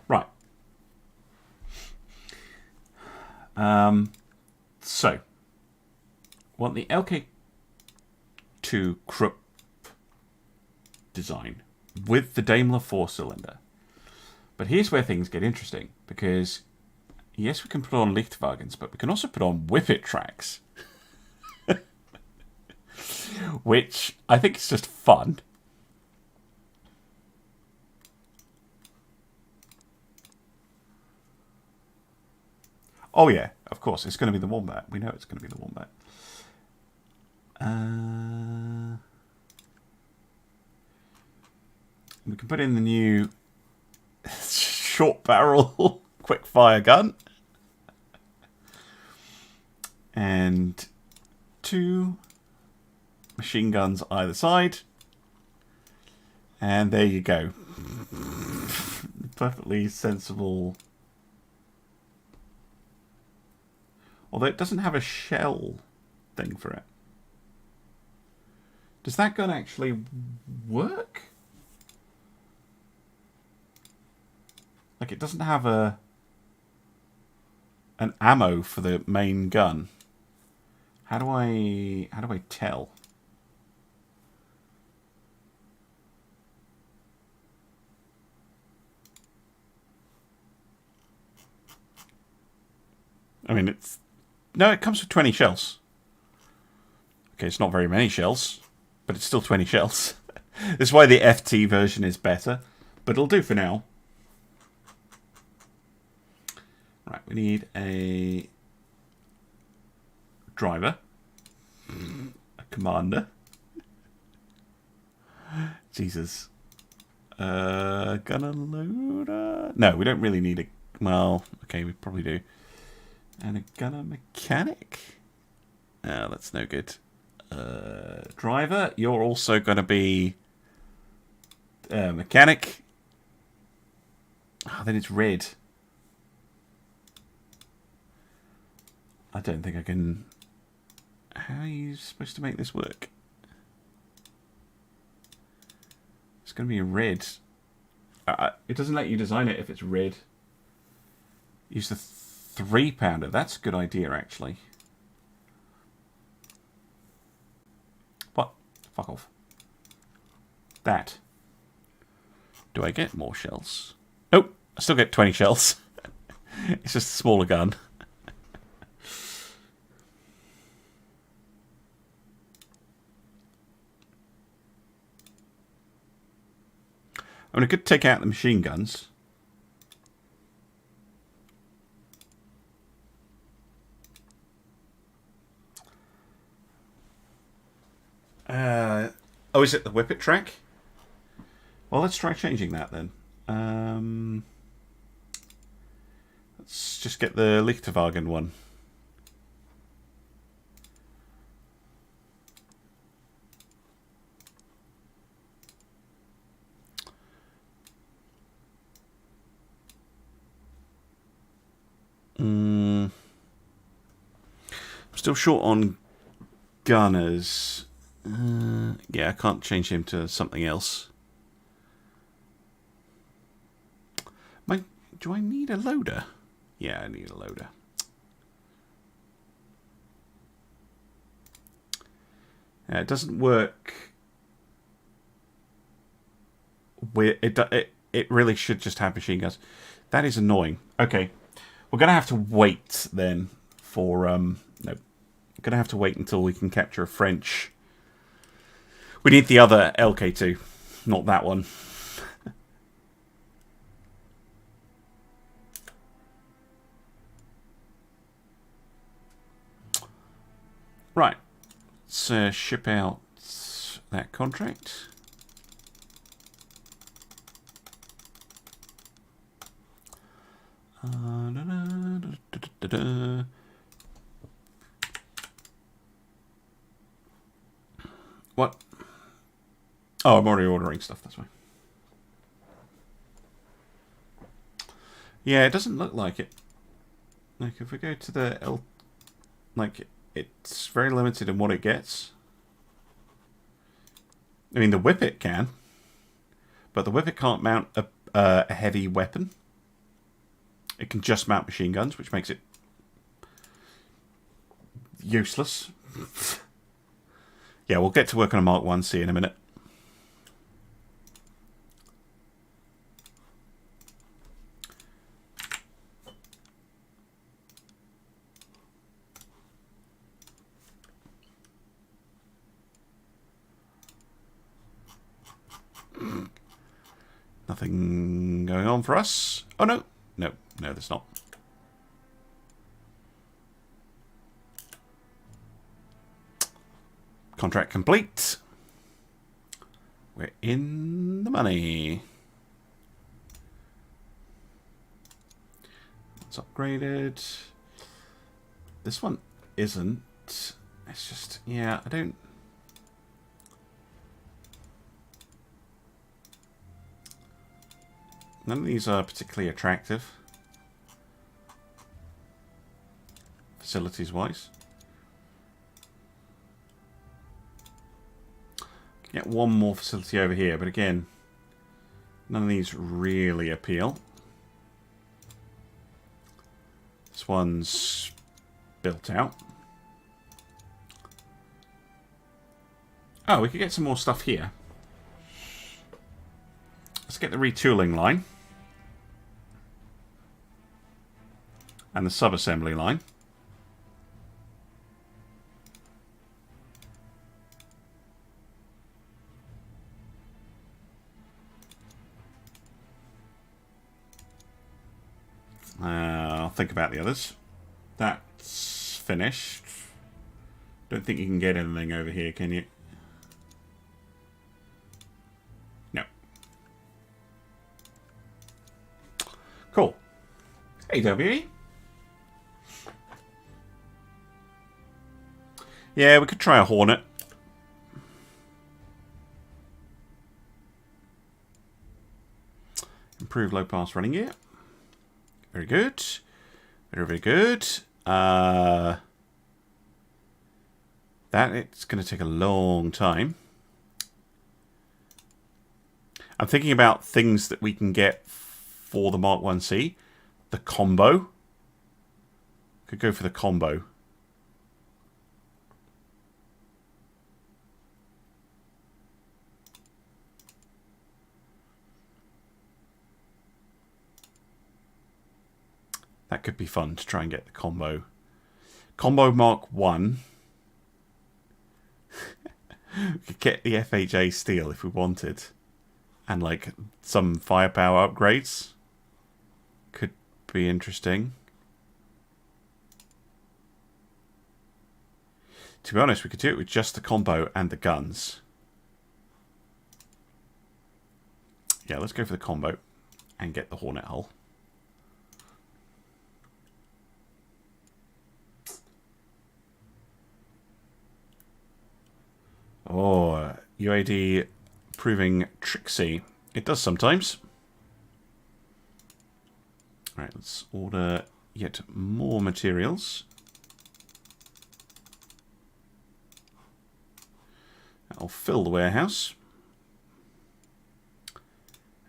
Right. So, want the LK2 Krupp design with the Daimler 4-cylinder. But here's where things get interesting, because yes, we can put on Lichtwagens, but we can also put on Whippet tracks. Which I think is just fun. Oh yeah, of course, it's going to be the Wombat. We know it's going to be the Wombat. We can put in the new short barrel quick fire gun. And 2 machine guns either side. And there you go. Perfectly sensible. Although it doesn't have a shell thing for it. Does that gun actually work? Like, it doesn't have an ammo for the main gun. How do I tell? I mean, no, it comes with 20 shells. Okay, it's not very many shells, but it's still 20 shells. This is why the FT version is better, but it'll do for now. Right, we need a driver, a commander. Jesus. Gunner loader. No, we don't really need a... Well, okay, we probably do. And a gunner mechanic. Oh, that's no good. Driver, you're also going to be mechanic. Oh, then it's red. I don't think I can... How are you supposed to make this work? It's going to be a red. It doesn't let you design it if it's red. Use the 3-pounder. That's a good idea, actually. What? Fuck off. That. Do I get more shells? Nope. I still get 20 shells. It's just a smaller gun. I mean, I could take out the machine guns. Oh, is it the whippet track? Well, let's try changing that then. Let's just get the Lichterwagen one. I'm still short on gunners. Yeah, I can't change him to something else. Do I need a loader? Yeah, I need a loader. It doesn't work. It really should just have machine guns. That is annoying. Okay, we're gonna have to wait then for no. We're gonna have to wait until we can capture a French. We need the other LK2, not that one. Right, let's ship out that contract. What? Oh, I'm already ordering stuff, that's why. Yeah, it doesn't look like it. Like, if we go to the L... Like, it's very limited in what it gets. I mean, the Whippet can. But the Whippet can't mount a heavy weapon. It can just mount machine guns, which makes it useless. Yeah, we'll get to work on a Mark 1C in a minute. Nothing going on for us. Oh, no. No, there's not. Contract complete. We're in the money. It's upgraded. This one isn't. It's just, yeah, I don't... None of these are particularly attractive. Facilities-wise. Get one more facility over here, but again, none of these really appeal. This one's built out. Oh, we could get some more stuff here. Let's get the retooling line. And the sub-assembly line. I'll think about the others. That's finished. Don't think you can get anything over here, can you? No. Cool. Hey, W. Yeah, we could try a Hornet. Improve low pass running gear. Very good. Very, very good. That it's going to take a long time. I'm thinking about things that we can get for the Mark 1C. The combo. Could go for the combo. That could be fun to try and get the combo. Combo Mark 1. We could get the FHA steel if we wanted. And like some firepower upgrades. Could be interesting. To be honest, we could do it with just the combo and the guns. Yeah, let's go for the combo and get the Hornet hull. Oh, UAD proving tricksy. It does sometimes. Alright, let's order yet more materials. That'll fill the warehouse.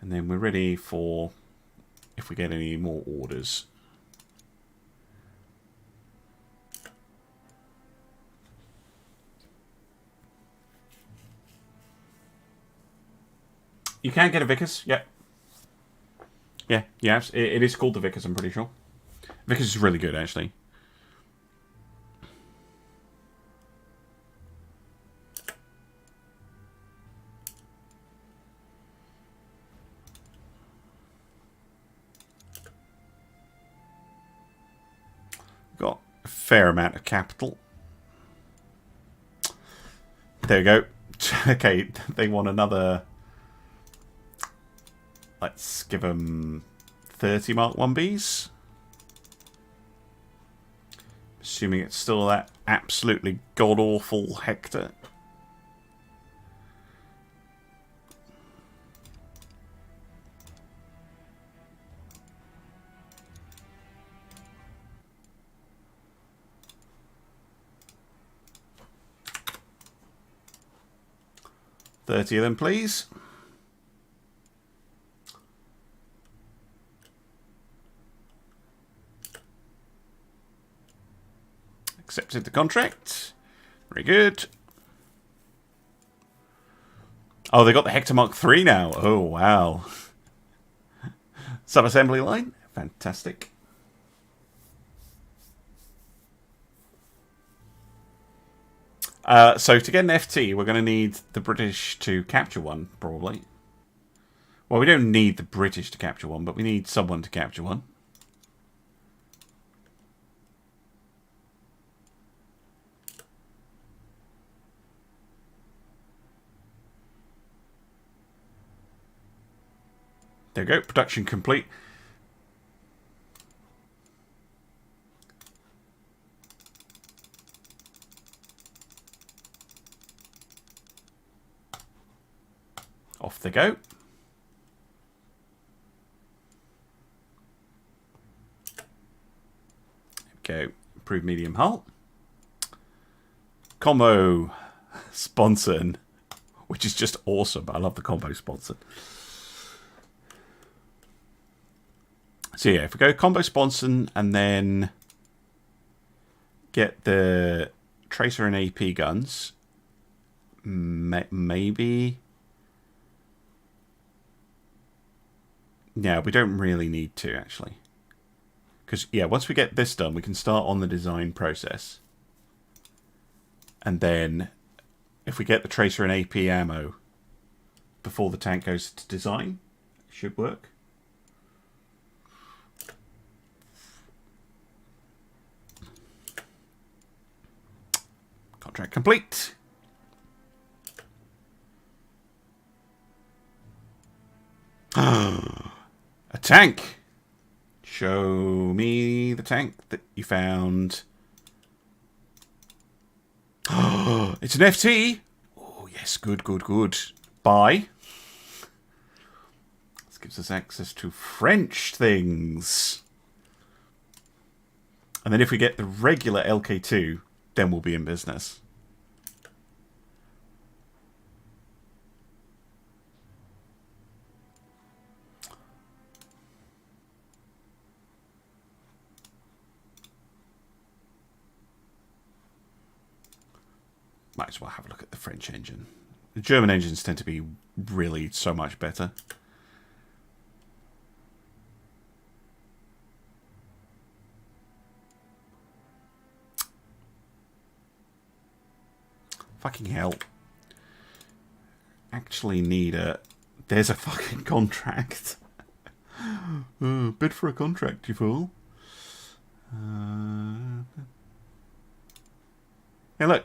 And then we're ready for if we get any more orders. You can get a Vickers, yeah. Yeah, it is called the Vickers, I'm pretty sure. Vickers is really good, actually. Got a fair amount of capital. There we go. Okay, they want another... Let's give them 30 Mark 1Bs. Assuming it's still that absolutely god-awful Hector. $30 of them, please. Accepted the contract. Very good. Oh, they got the Hector Mark III now. Oh, wow. Sub-assembly line. Fantastic. So to get an FT, we're going to need the British to capture one, probably. Well, we don't need the British to capture one, but we need someone to capture one. There we go. Production complete. Off they go. There we go. Improved medium hull. Combo Sponson, which is just awesome. I love the combo Sponson. So yeah, if we go combo Sponson and then get the tracer and AP guns, maybe. Yeah, we don't really need to, actually. Because, yeah, once we get this done, we can start on the design process. And then, if we get the tracer and AP ammo before the tank goes to design, it should work. Contract complete. A tank. Show me the tank that you found. It's an FT. Oh, yes. Good, good, good. Buy. This gives us access to French things. And then if we get the regular LK2, then we'll be in business. Might as well have a look at the French engine. The German engines tend to be really so much better. Fucking hell. Actually need a... There's a fucking contract. Bid for a contract, you fool. Hey, look.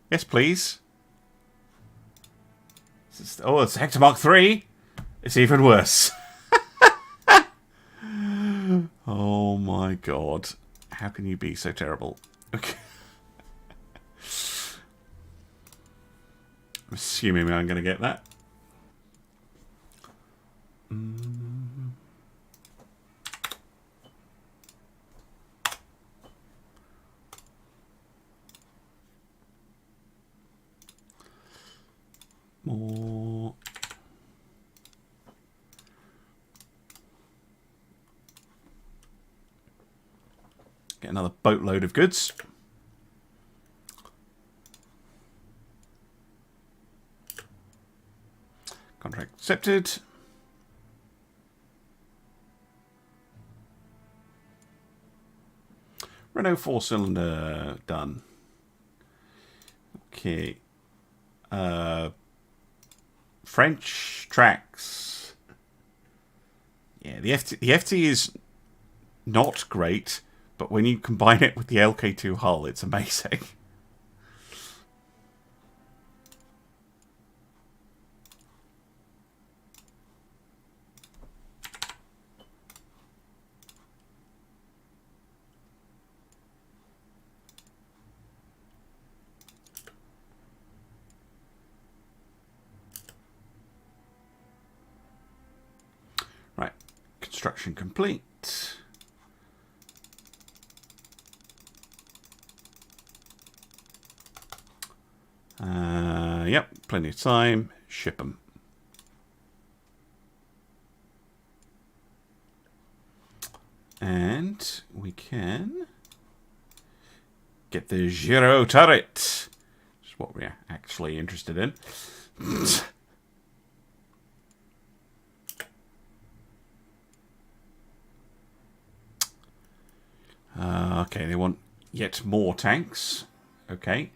Yes, please. Oh, it's Hector Mark 3. It's even worse. Oh my god. How can you be so terrible? Okay. I'm assuming I'm going to get that. More. Get another boatload of goods. Contract accepted. Renault 4-cylinder done. Okay. French tracks. Yeah, the FT is not great, but when you combine it with the LK2 hull, it's amazing. Right, construction complete. Yep, plenty of time. Ship them. And we can get the gyro turret, which is what we're actually interested in. Okay, they want yet more tanks. Okay.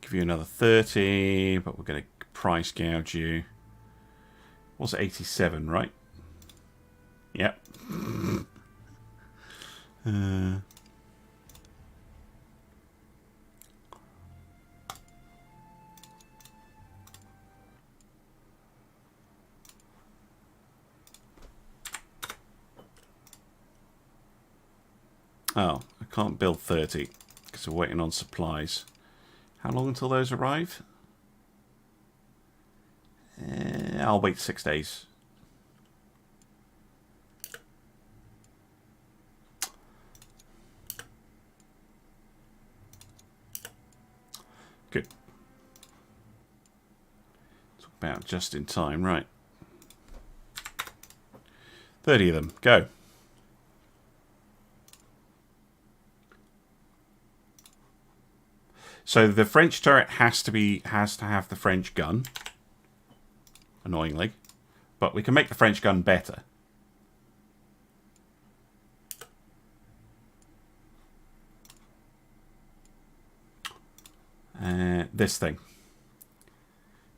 Give you another 30, but we're going to price gouge you. What's it, 87, right? Yep. Oh, I can't build 30 because we're waiting on supplies. How long until those arrive? I'll wait 6 days. Good. Talk about just in time, right. 30 of them, go. So the French turret has to have the French gun, annoyingly, but we can make the French gun better. This thing.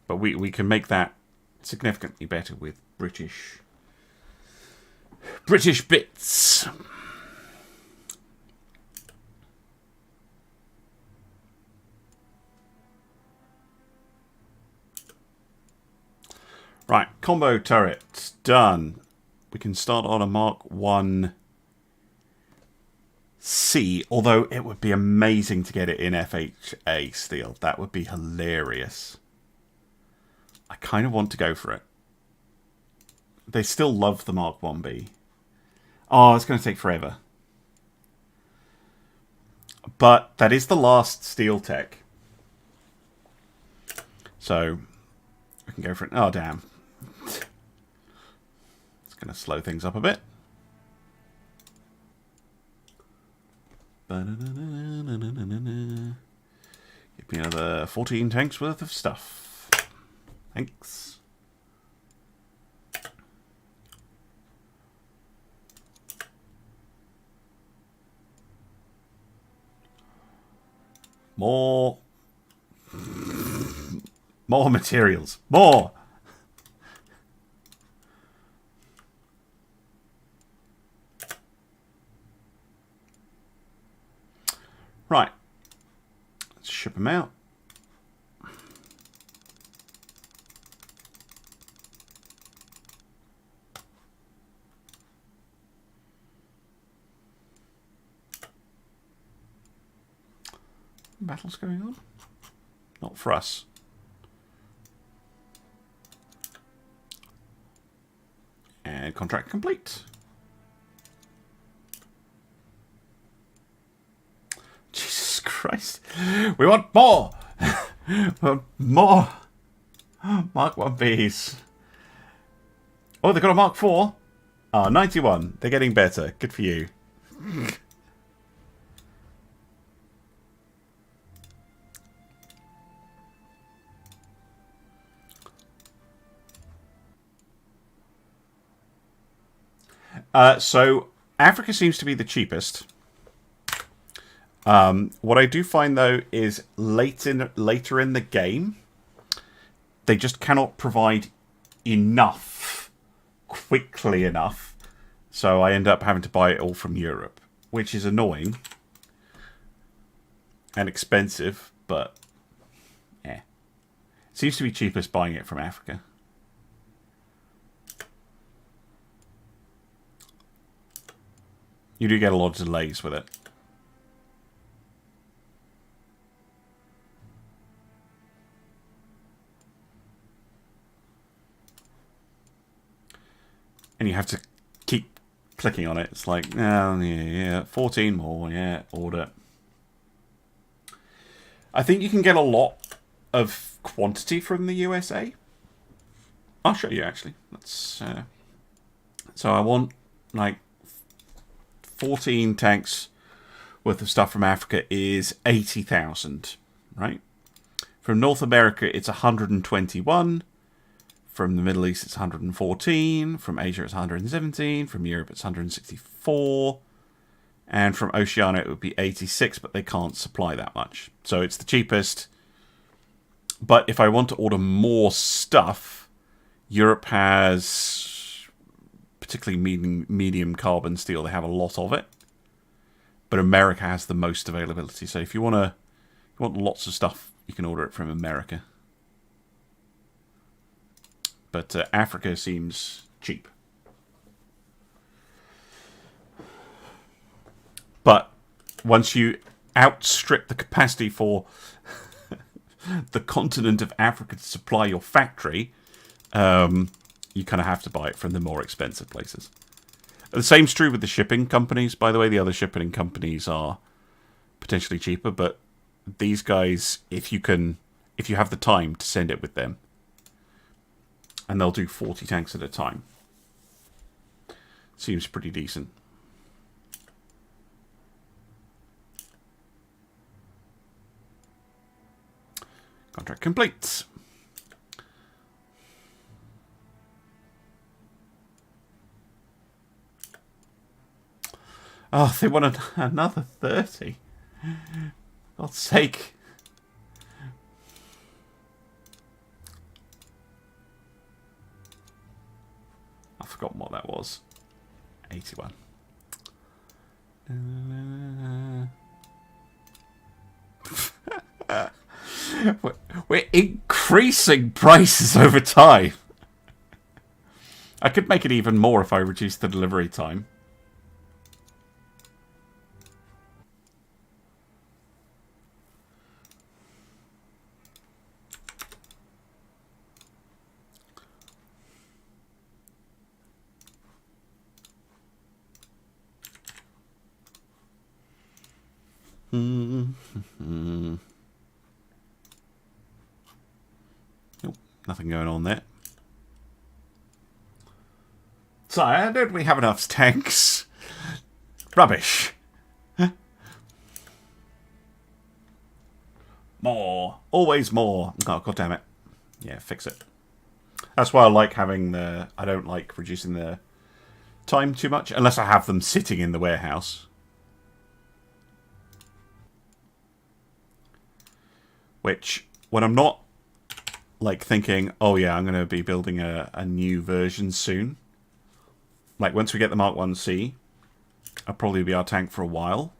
But we can make that significantly better with British bits. Right, combo turret done. We can start on a Mark 1C, although it would be amazing to get it in FHA steel. That would be hilarious. I kind of want to go for it. They still love the Mark 1B. Oh, it's going to take forever. But that is the last steel tech. So, we can go for it. Oh, damn. It's going to slow things up a bit. Give me another 14 tanks worth of stuff. Thanks. More materials. More. Right. Let's ship them out. Battles going on? Not for us. And contract complete. Jesus Christ. We want more! We want more! Mark 1Bs. Oh, they've got a Mark 4. Oh, 91. They're getting better. Good for you. So Africa seems to be the cheapest. What I do find though is later in the game, they just cannot provide enough quickly enough. So I end up having to buy it all from Europe, which is annoying and expensive, but yeah, it seems to be cheapest buying it from Africa. You do get a lot of delays with it. And you have to keep clicking on it. It's like, oh, yeah, 14 more, yeah, order. I think you can get a lot of quantity from the USA. I'll show you, actually. Let's, so I want, like, 14 tanks worth of stuff from Africa is 80,000, right? From North America, it's 121. From the Middle East, it's 114. From Asia, it's 117. From Europe, it's 164. And from Oceania, it would be 86, but they can't supply that much. So it's the cheapest. But if I want to order more stuff, Europe has, particularly medium carbon steel, they have a lot of it. But America has the most availability. So if you want lots of stuff, you can order it from America. But Africa seems cheap. But once you outstrip the capacity for the continent of Africa to supply your factory, you kind of have to buy it from the more expensive places. The same's true with the shipping companies, by the way. The other shipping companies are potentially cheaper, but these guys, if you have the time to send it with them, and they'll do 40 tanks at a time. Seems pretty decent. Contract complete. Oh, they want another 30. For God's sake. I've forgotten what that was. 81. We're increasing prices over time. I could make it even more if I reduce the delivery time. Nope, nothing going on there. So, don't we have enough tanks? Rubbish. More. Always more. Oh, God damn it. Yeah, fix it. That's why I like having the... I don't like reducing the time too much, unless I have them sitting in the warehouse. Which, when I'm not, like, thinking, oh yeah, I'm going to be building a new version soon. Like, once we get the Mark 1C, I'll probably be our tank for a while.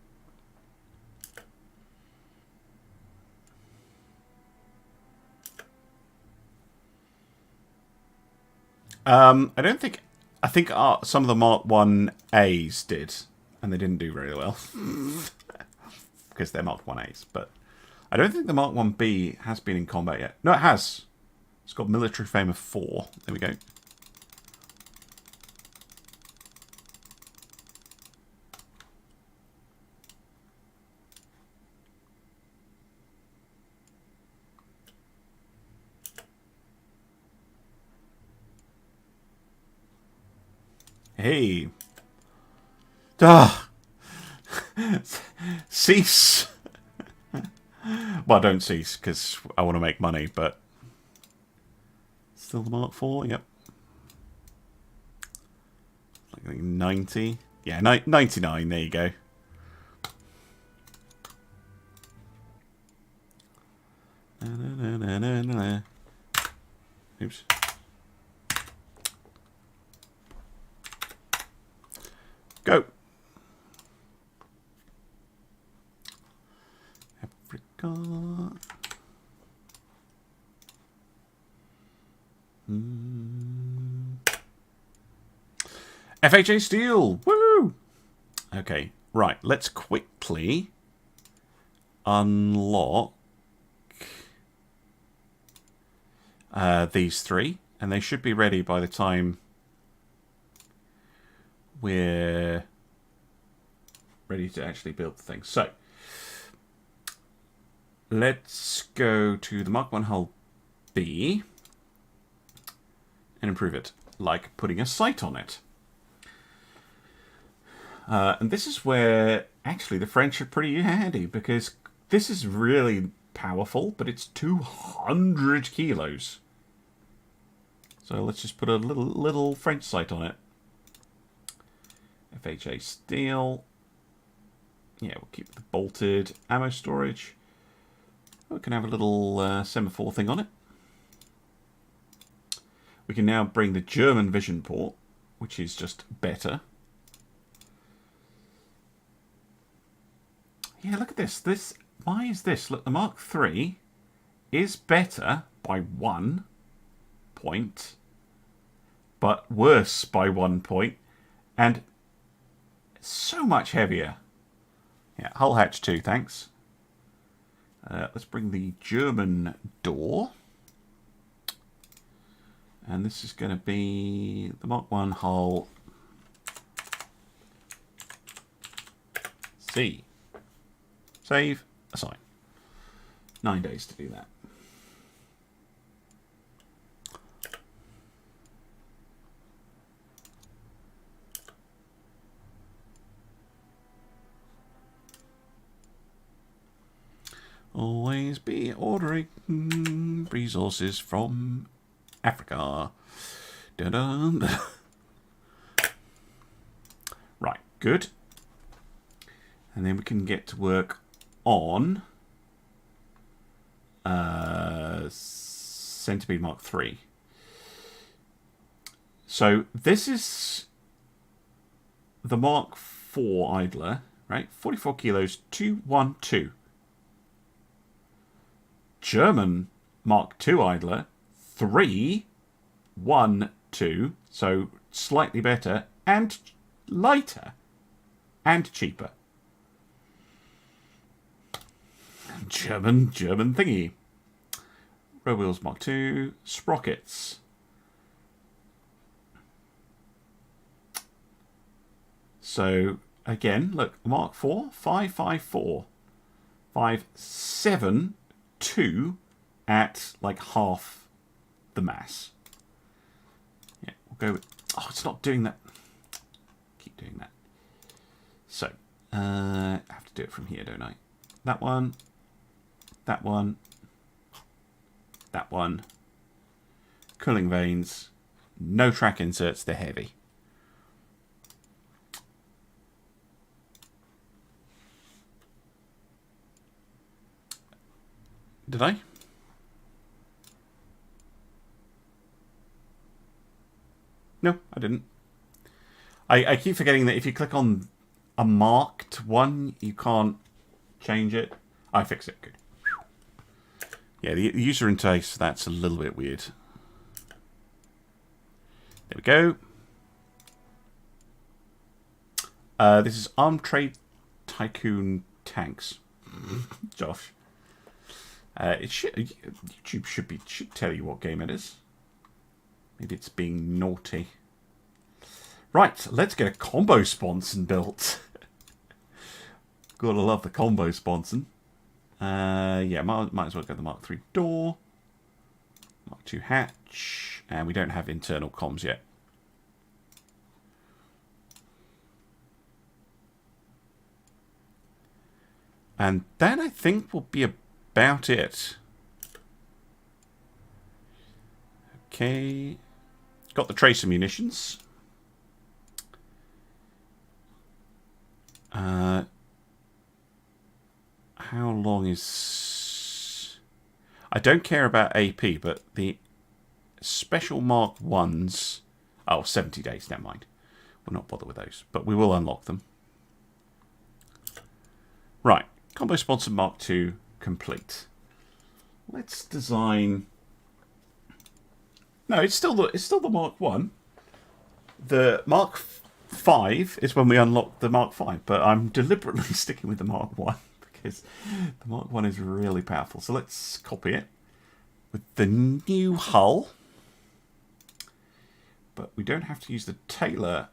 I don't think... I think some of the Mark 1As did, and they didn't do very well. Because they're Mark 1As, but... I don't think the Mark 1B has been in combat yet. No, it has. It's got military fame of 4. There we go. Hey. Ah. Cease. Well, don't cease, because I want to make money, but... Still the Mark 4? Yep. Like 90? Yeah, 99, there you go. Oops. Go! FHA steel! Woo! Okay, right. Let's quickly unlock these 3, and they should be ready by the time we're ready to actually build the thing. So, let's go to the Mark 1 hull B and improve it, like putting a sight on it. And this is where, actually, the French are pretty handy, because this is really powerful, but it's 200 kilos. So let's just put a little French sight on it. FHA steel. Yeah, we'll keep the bolted ammo storage. We can have a little semaphore thing on it. We can now bring the German vision port, which is just better. Yeah, look at this. Why is this? Look, the Mark III is better by 1 point, but worse by 1 point, and so much heavier. Yeah, hull hatch 2, thanks. Let's bring the German door. And this is going to be the Mark 1 hull C. Save, assign. 9 days to do that. Always be ordering resources from Africa. Dun-dun. Right, good. And then we can get to work on Centipede Mark III. So this is the Mark IV idler, right? 44 kilos, 212. German Mark II idler, 312. So slightly better and lighter and cheaper. German thingy. Row wheels Mark II, sprockets. So again, look, Mark IV, 554, 572 at like half the mass. Yeah, we'll go with. Oh, it's not doing that. Keep doing that. So I have to do it from here, don't I? That one. That one. That one. Cooling vanes. No track inserts. They're heavy. Did I? No, I didn't. I keep forgetting that if you click on a marked one, you can't change it. I fixed it. Good. Yeah, the user interface, that's a little bit weird. There we go. This is Arm Trade Tycoon Tanks. Josh. YouTube should tell you what game it is. Maybe it's being naughty. Right, let's get a combo sponson built. Gotta love the combo sponson. Yeah, might as well get the Mark III door. Mark II hatch. And we don't have internal comms yet. And that, I think, will be about it. Okay. Got the tracer munitions. How long is... I don't care about AP, but the special Mark 1s... Oh, 70 days, never mind. We'll not bother with those, but we will unlock them. Right, combo sponsor Mark II complete. Let's design... No, it's still the Mark 1. The Mark 5 is when we unlock the Mark 5, but I'm deliberately sticking with the Mark 1 because the Mark 1 is really powerful. So let's copy it with the new hull. But we don't have to use the Taylor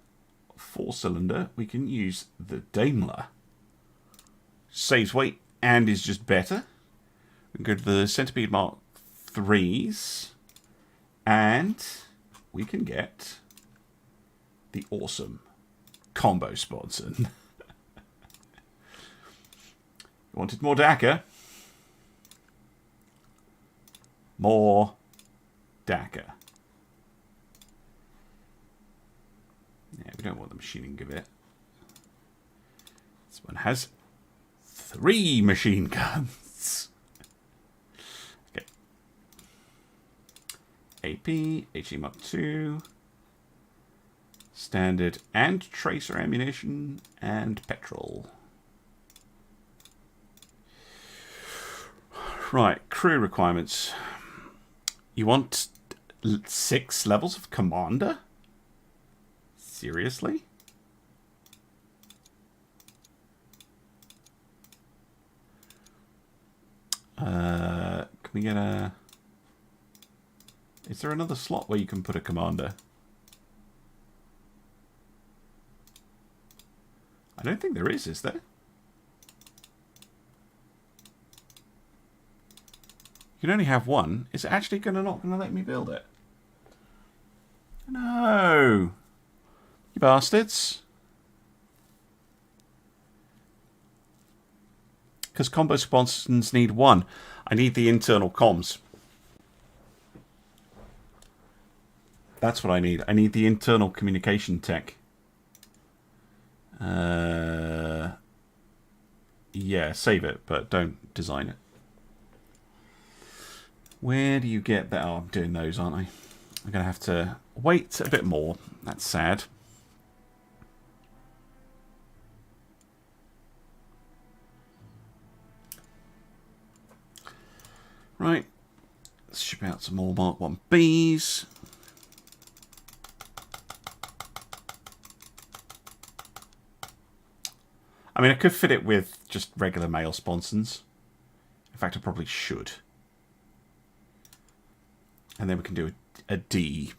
4-cylinder. We can use the Daimler. Saves weight and is just better. We can go to the Centipede Mark 3s. And we can get the awesome combo sponson. Wanted more Dakar? More Dakar. Yeah, we don't want the machining bit. This one has 3 machine guns. Okay. AP, HE Mark II, standard and tracer ammunition, and petrol. Right, crew requirements. You want 6 levels of commander? Seriously? Can we get a... Is there another slot where you can put a commander? I don't think there is there? You can only have one. Is it actually not going to let me build it? No! You bastards. Because combo sponsons need 1. I need the internal comms. That's what I need. I need the internal communication tech. Yeah, save it, but don't design it. Where do you get that? Oh, I'm doing those, aren't I? I'm going to have to wait a bit more. That's sad. Right. Let's ship out some more Mark 1Bs. I mean, I could fit it with just regular male sponsons. In fact, I probably should. And then we can do a D.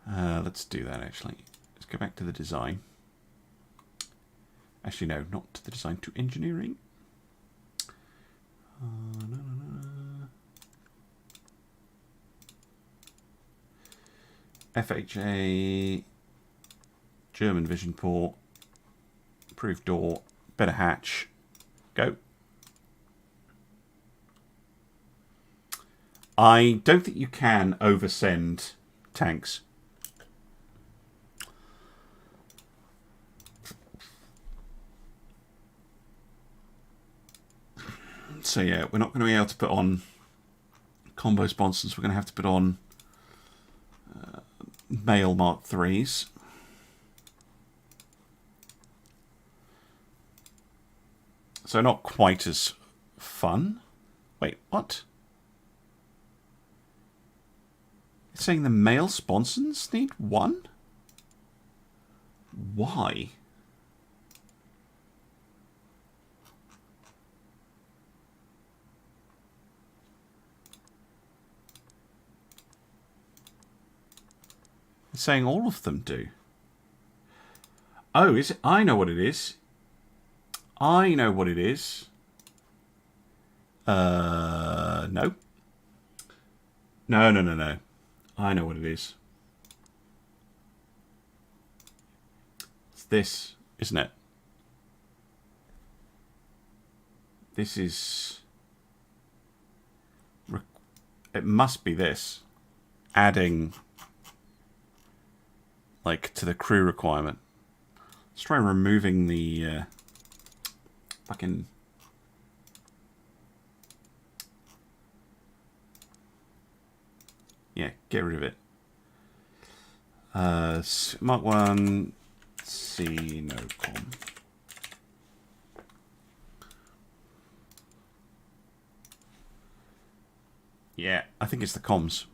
Let's do that, actually. Let's go back to the design. Actually, no, not to the design, to engineering. FHA, German vision port, improved door, better hatch. Go. I don't think you can oversend tanks. So yeah, we're not going to be able to put on combo sponsors. We're going to have to put on male Mark 3s. So not quite as fun. Wait, what? It's saying the male sponsons need one? Why? It's saying all of them do. Oh, is it? I know what it is. I know what it is. No. No. I know what it is. It's this, isn't it? This is... It must be this. Adding... like, to the crew requirement. Let's try removing the fucking... Yeah, get rid of it. Mark 1, C, no com. Yeah, I think it's the comms.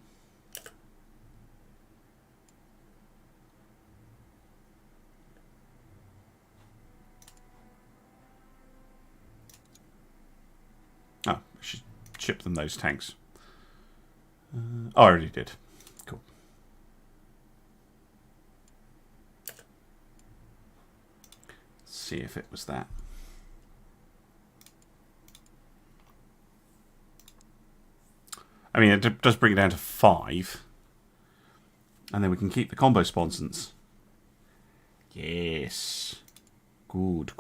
Oh, I should ship them those tanks. Oh, I already did. Cool. Let's see if it was that. I mean, it does bring it down to 5. And then we can keep the combo sponsons. Yes. Good.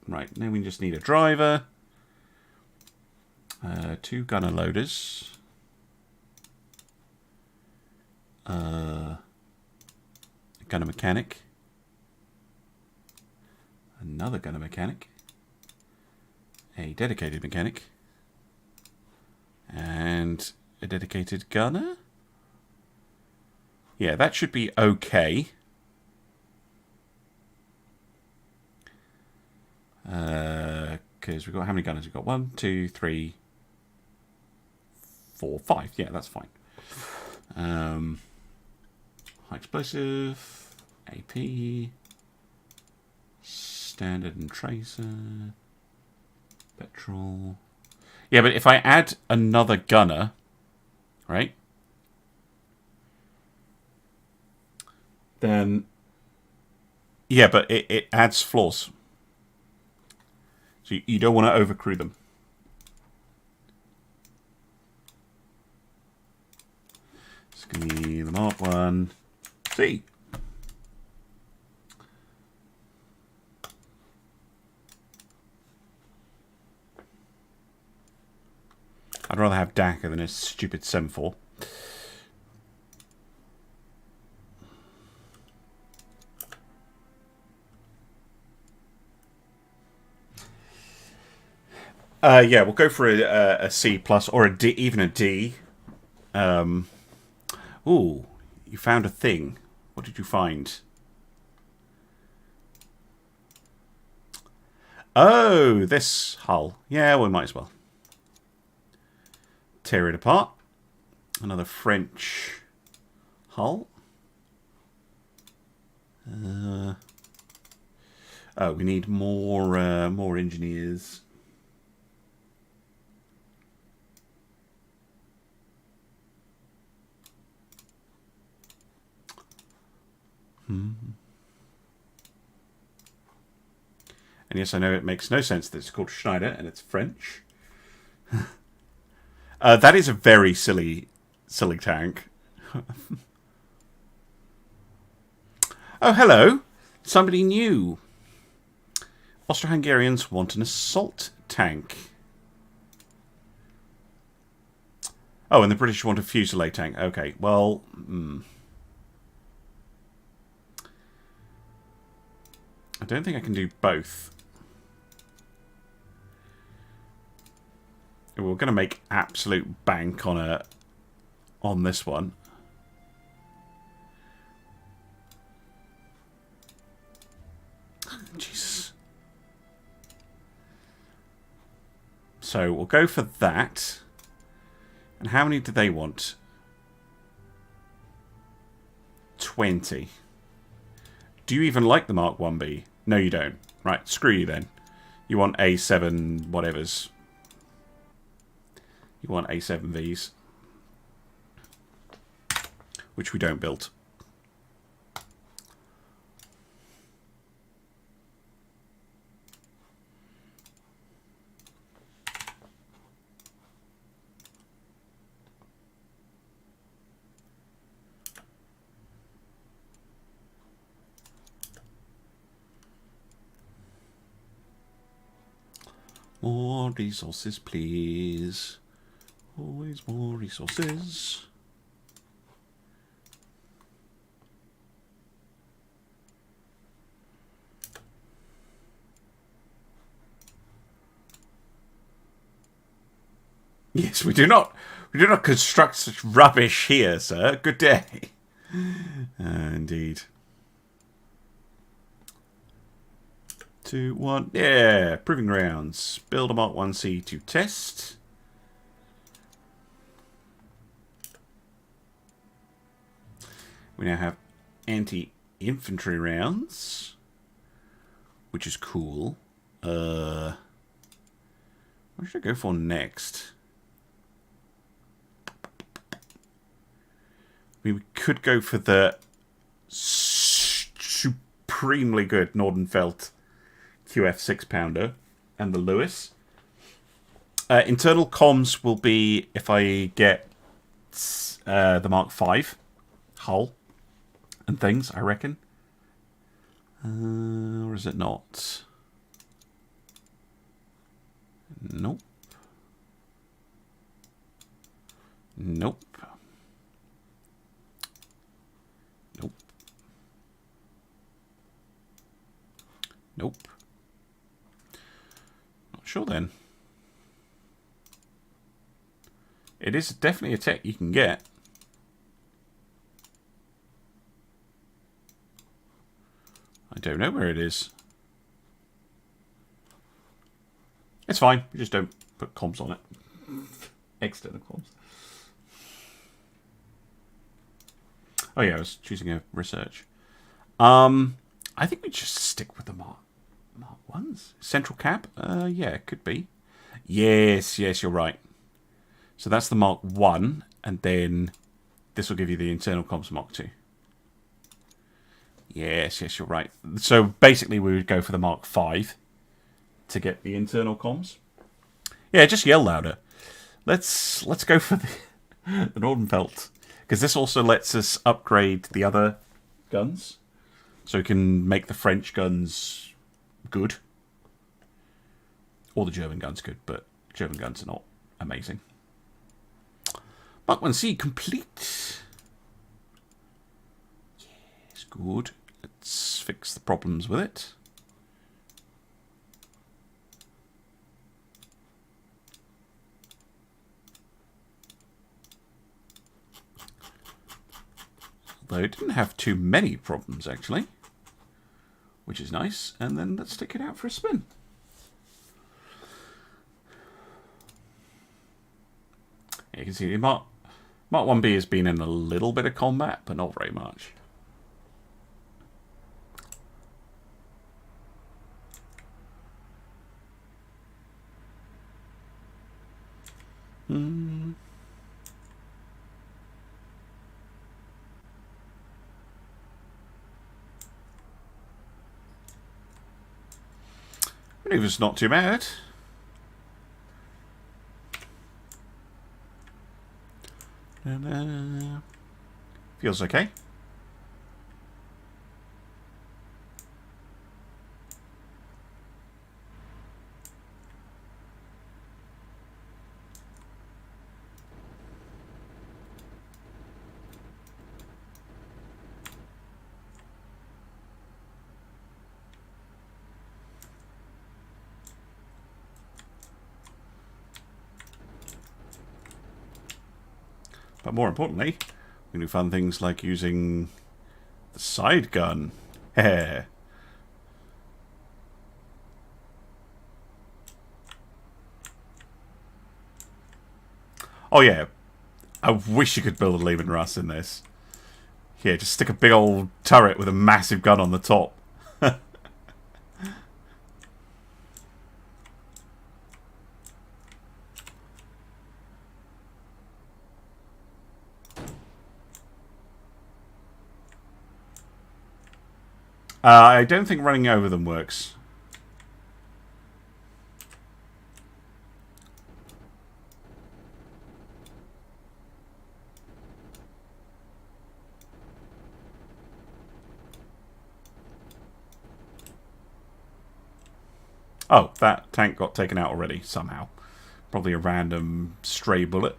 Right, now we just need a driver. 2 gunner loaders. A gunner mechanic. Another gunner mechanic. A dedicated mechanic. And a dedicated gunner. Yeah, that should be okay. Because we've got how many gunners? We've got 1, 2, 3, 4, 5. Yeah, that's fine. High explosive, AP, standard and tracer, petrol. Yeah, but if I add another gunner, right? Then, yeah, but it adds flaws. So you don't want to overcrew them. It's going to be the Mark 1 C. I'd rather have Dakar than a stupid 7-4. Yeah, we'll go for a C plus or a D, even a D. Ooh, you found a thing. What did you find? Oh, this hull. Yeah, we might as well. Tear it apart. Another French hull. Oh, we need more engineers. And yes, I know it makes no sense that it's called Schneider and it's French. That is a very silly tank. Oh, hello. Somebody new. Austro-Hungarians want an assault tank. Oh, and the British want a Fusilier tank. Okay, well... I don't think I can do both. We're going to make absolute bank on this one. Jesus. So we'll go for that. And how many do they want? 20. Do you even like the Mark 1B? No, you don't. Right, screw you then. You want A7 whatevers. You want A7Vs. Which we don't build. More resources, please. Always more resources. Yes, we do not construct such rubbish here, sir. Good day. Indeed. 2, 1. Yeah, proving grounds. Build a Mark 1C to test. We now have anti-infantry rounds, which is cool. What should I go for next? I mean, we could go for the supremely good Nordenfeldt QF 6-pounder and the Lewis. Internal comms will be if I get the Mark 5 hull and things, I reckon. Or is it not? Nope. Nope. Nope. Nope. Not sure then. It is definitely a tech you can get. I don't know where it is. It's fine. We just don't put comms on it. External comms. Oh yeah, I was choosing a research. I think we just stick with the Mark 1s. Central cap? Yeah, it could be. Yes, you're right. So that's the Mark 1, and then this will give you the internal comms Mark 2. Yes, you're right. So basically we would go for the Mark 5 to get the internal comms. Yeah, just yell louder. Let's go for the Nordenfeldt, because this also lets us upgrade the other guns. So we can make the French guns good. Or the German guns good, but German guns are not amazing. Mark 1C complete. Yes, good. Let's fix the problems with it. Though it didn't have too many problems, actually. Which is nice. And then let's take it out for a spin. You can see the Mark 1B has been in a little bit of combat, but not very much. Maneuver's not too bad. And, feels okay. But more importantly, we can do fun things like using the side gun. Heh. Oh yeah, I wish you could build a Lehman Russ in this. Yeah, just stick a big old turret with a massive gun on the top. I don't think running over them works. Oh, that tank got taken out already, somehow. Probably a random stray bullet.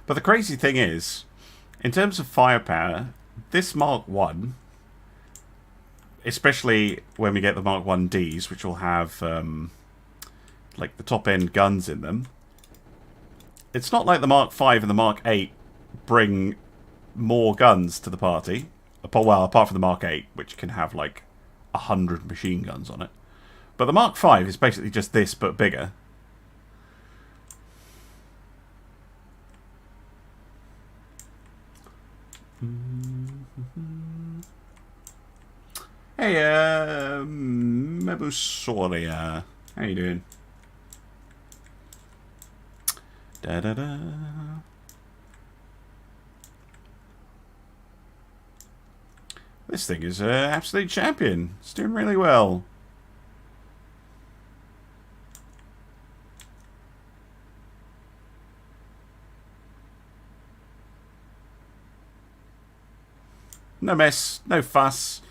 But the crazy thing is, in terms of firepower, this Mark 1, especially when we get the Mark 1Ds, which will have like the top end guns in them, it's not like the Mark 5 and the Mark 8 bring more guns to the party. Well, apart from the Mark 8, which can have like 100 machine guns on it. But the Mark 5 is basically just this, but bigger. Hey, Mebusoria. How you doing? Da-da-da. This thing is an absolute champion. It's doing really well. No mess, no fuss,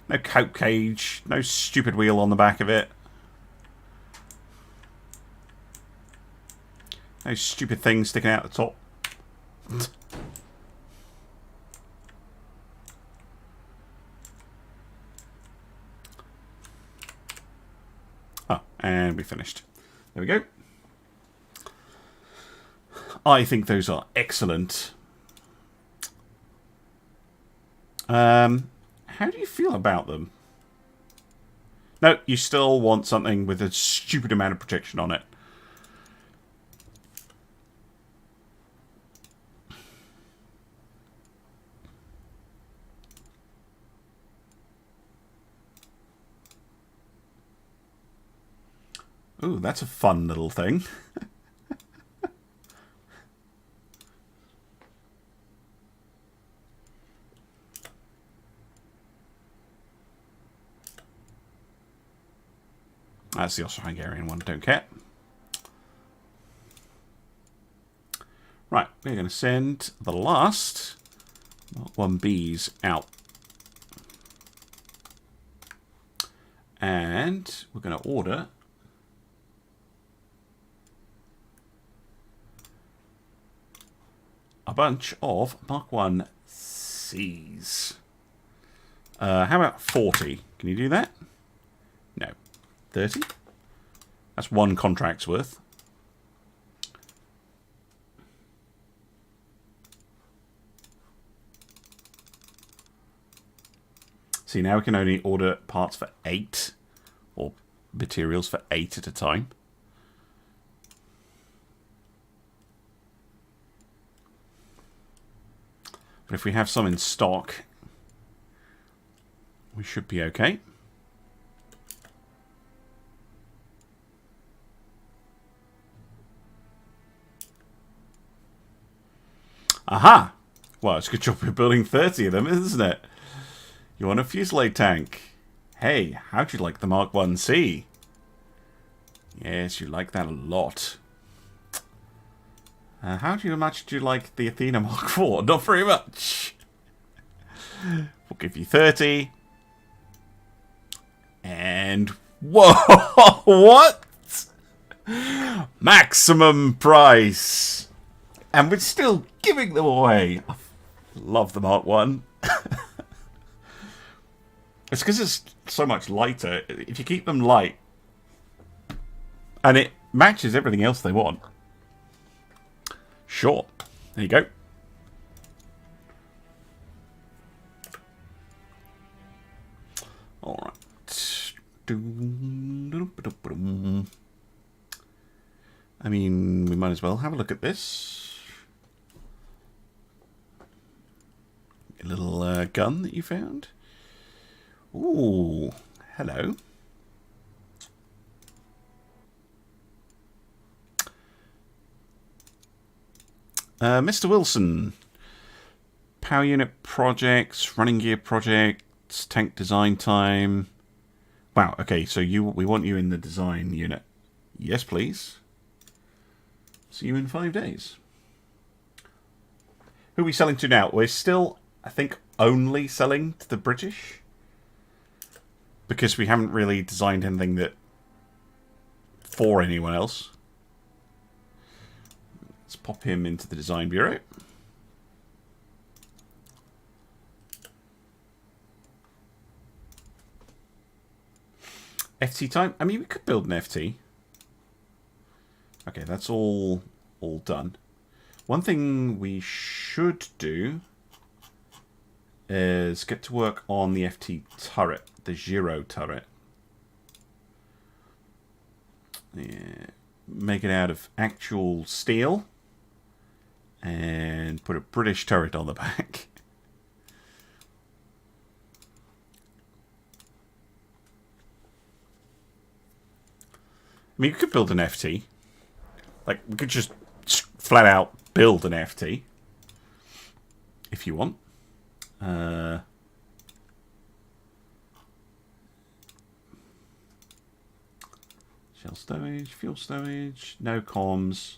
no coke cage, no stupid wheel on the back of it. No stupid thing sticking out the top. Oh, and we finished. There we go. I think those are excellent. How do you feel about them? No, you still want something with a stupid amount of protection on it. Ooh, that's a fun little thing. That's the Austro-Hungarian one, don't care. we're going to send the last Mark 1Bs out. And we're going to order a bunch of Mark 1Cs. How about 40? Can you do that? No. 30? That's one contract's worth. See, now we can only order parts for 8, or materials for 8 at a time. But if we have some in stock, we should be okay. Aha! Well, it's a good job we're building 30 of them, isn't it? You want a fusillade tank? Hey, how'd you like the Mark 1C? Yes, you like that a lot. How much do you like the Athena Mark 4? Not very much. We'll give you 30. And... whoa! What? Maximum price! And we're still giving them away. I love the Mark 1. It's because it's so much lighter. If you keep them light, and it matches everything else they want. Sure. There you go. Alright. I mean, we might as well have a look at this. A little gun that you found. Ooh, hello. Mr. Wilson. Power unit projects, running gear projects, tank design time. Wow, okay, so we want you in the design unit. Yes, please. See you in 5 days. Who are we selling to now? We're still, I think, only selling to the British. Because we haven't really designed anything that for anyone else. Let's pop him into the design bureau. FT time. I mean, we could build an FT. Okay, that's all done. One thing we should do is get to work on the FT turret. The Giro turret. Yeah, make it out of actual steel and put a British turret on the back. I mean, you could build an FT. Like, we could just flat out build an FT if you want. Shell stowage, fuel stowage, no comms.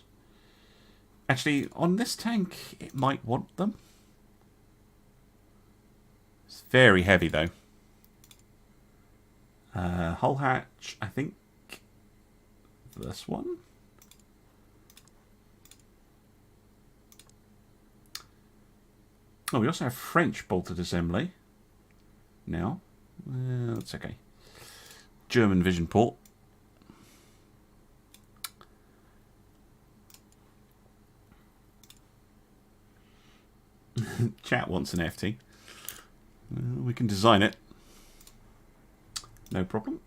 Actually, on this tank, it might want them. It's very heavy, though. Hull hatch, I think this one. Oh, we also have French bolted assembly. Now, that's okay. German vision port. Chat wants an FT. We can design it. No problem.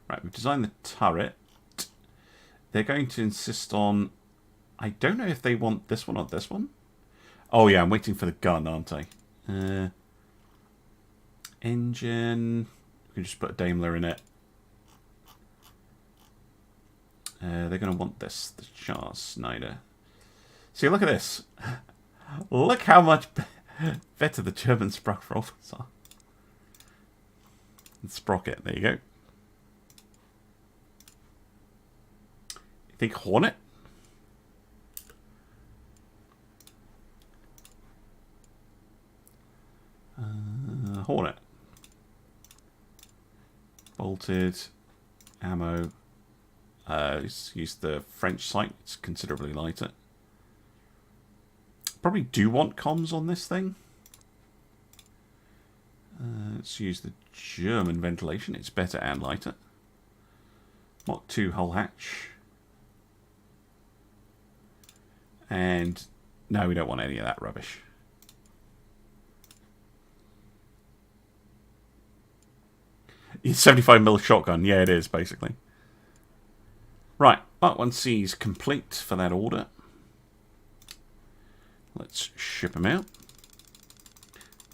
Right, we've designed the turret. They're going to insist on... I don't know if they want this one or this one. Oh yeah, I'm waiting for the gun, aren't I? Engine... We can just put a Daimler in it. They're going to want this, the Char Snyder. See, look at this. Look how much better the German Sprock robots are. And Sprocket, there you go. think Hornet. Hornet. Bolted. Ammo. Let's use the French sight. It's considerably lighter. Probably do want comms on this thing. Let's use the German ventilation. It's better and lighter. Mark 2 hull hatch. And no, we don't want any of that rubbish. It's 75mm shotgun. Yeah, it is, basically. Right, Mark 1C's complete for that order. Let's ship them out.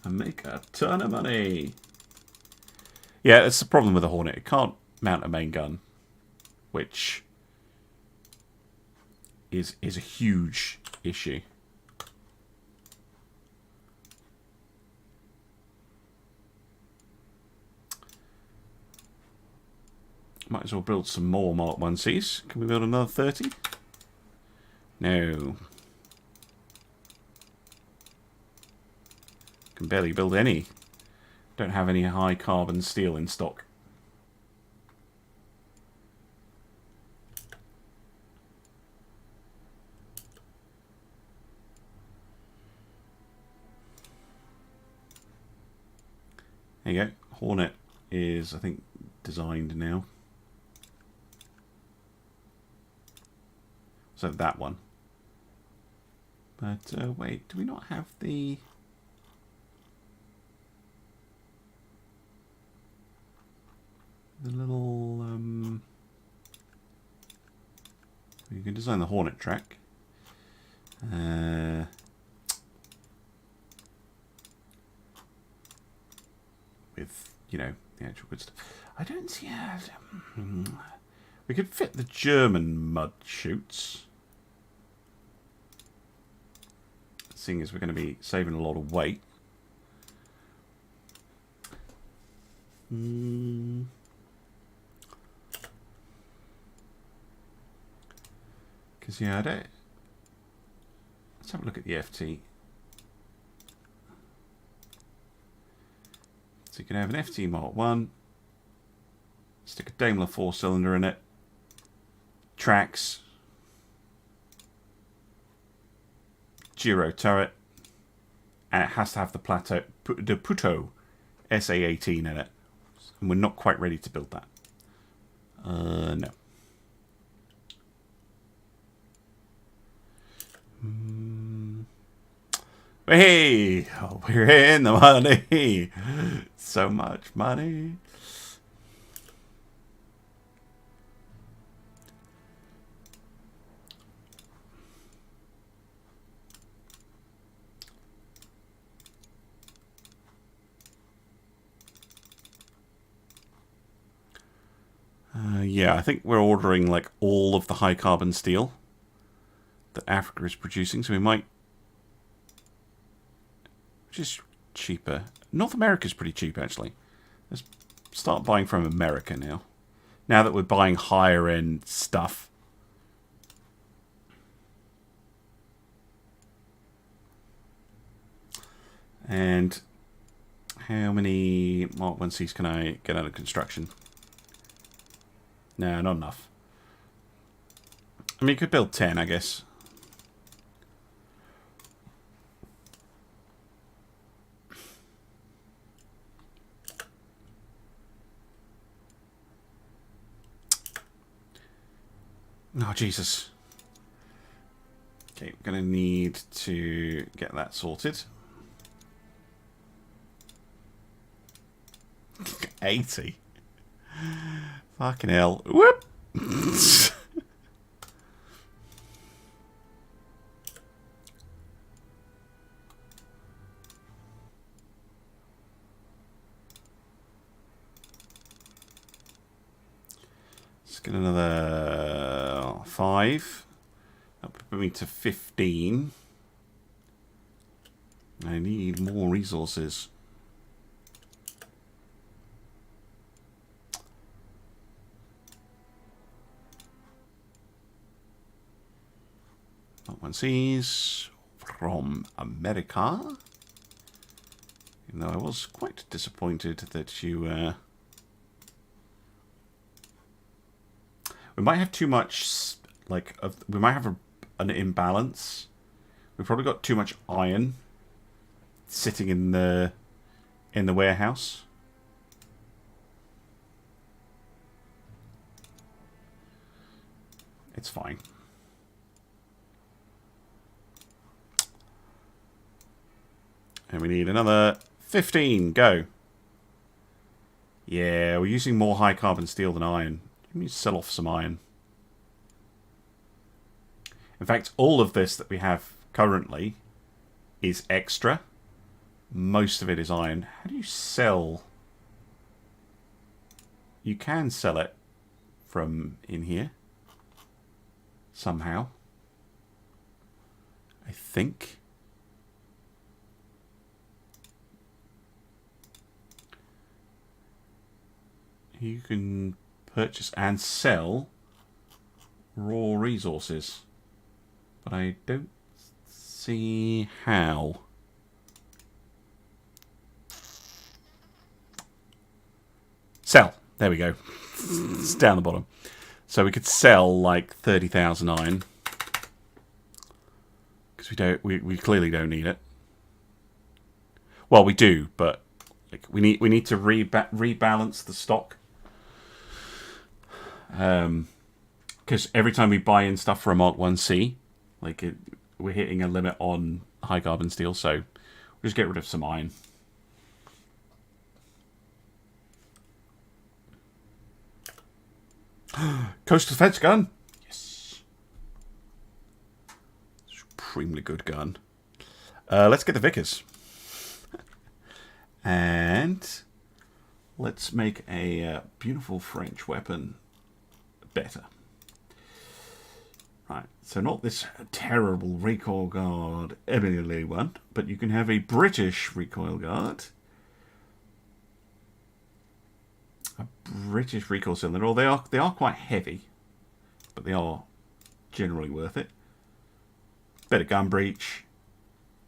And make a ton of money. Yeah, that's the problem with the Hornet. It can't mount a main gun. Which is a huge issue. Might as well build some more Mark 1Cs. Can we build another 30? No. Can barely build any. Don't have any high carbon steel in stock. There you go. Hornet is, I think, designed now. So that one. But wait, do we not have the... little... You can design the Hornet track. With, you know, the actual good stuff. I don't see... we could fit the German mud chutes. Seeing as we're going to be saving a lot of weight. Because, yeah, I don't... Let's have a look at the FT. So you can have an FT Mark 1. Stick a Daimler 4-cylinder in it. Tracks. Giro turret. And it has to have the Puto SA-18 in it. And we're not quite ready to build that. No. Hey, oh, we're in the money. So much money. Yeah, I think we're ordering like all of the high carbon steel that Africa is producing, so we might... Which is cheaper. North America's pretty cheap, actually. Let's start buying from America now. Now that we're buying higher end stuff. And how many Mark 1Cs can I get out of construction? No, not enough. I mean, you could build 10, I guess. Oh, Jesus. Okay, we're going to need to get that sorted. 80. Fucking hell. Whoop! Let's get another 5. That would put me to 15. I need more resources. 1Cs from America. Even though I was quite disappointed that you... we might have too much, like, we might have an imbalance. We've probably got too much iron sitting in the warehouse. It's fine. And we need another 15. Go. Yeah, we're using more high carbon steel than iron. Let me sell off some iron. In fact, all of this that we have currently is extra. Most of it is iron. How do you sell? You can sell it from in here. Somehow. I think. You can purchase and sell raw resources. But I don't see how. Sell. There we go. It's down the bottom. So we could sell like 30,000 iron. Because we clearly don't need it. Well, we do, but like we need to rebalance the stock. Because every time we buy in stuff for a Mark 1C, like we're hitting a limit on high carbon steel, so we'll just get rid of some iron. Coastal defense gun. Yes. Supremely good gun. Let's get the Vickers. And let's make a beautiful French weapon better. Right, so not this terrible recoil guard Emily one, but you can have a British recoil guard. A British recoil cylinder. Or they are quite heavy, but they are generally worth it. Better gun breech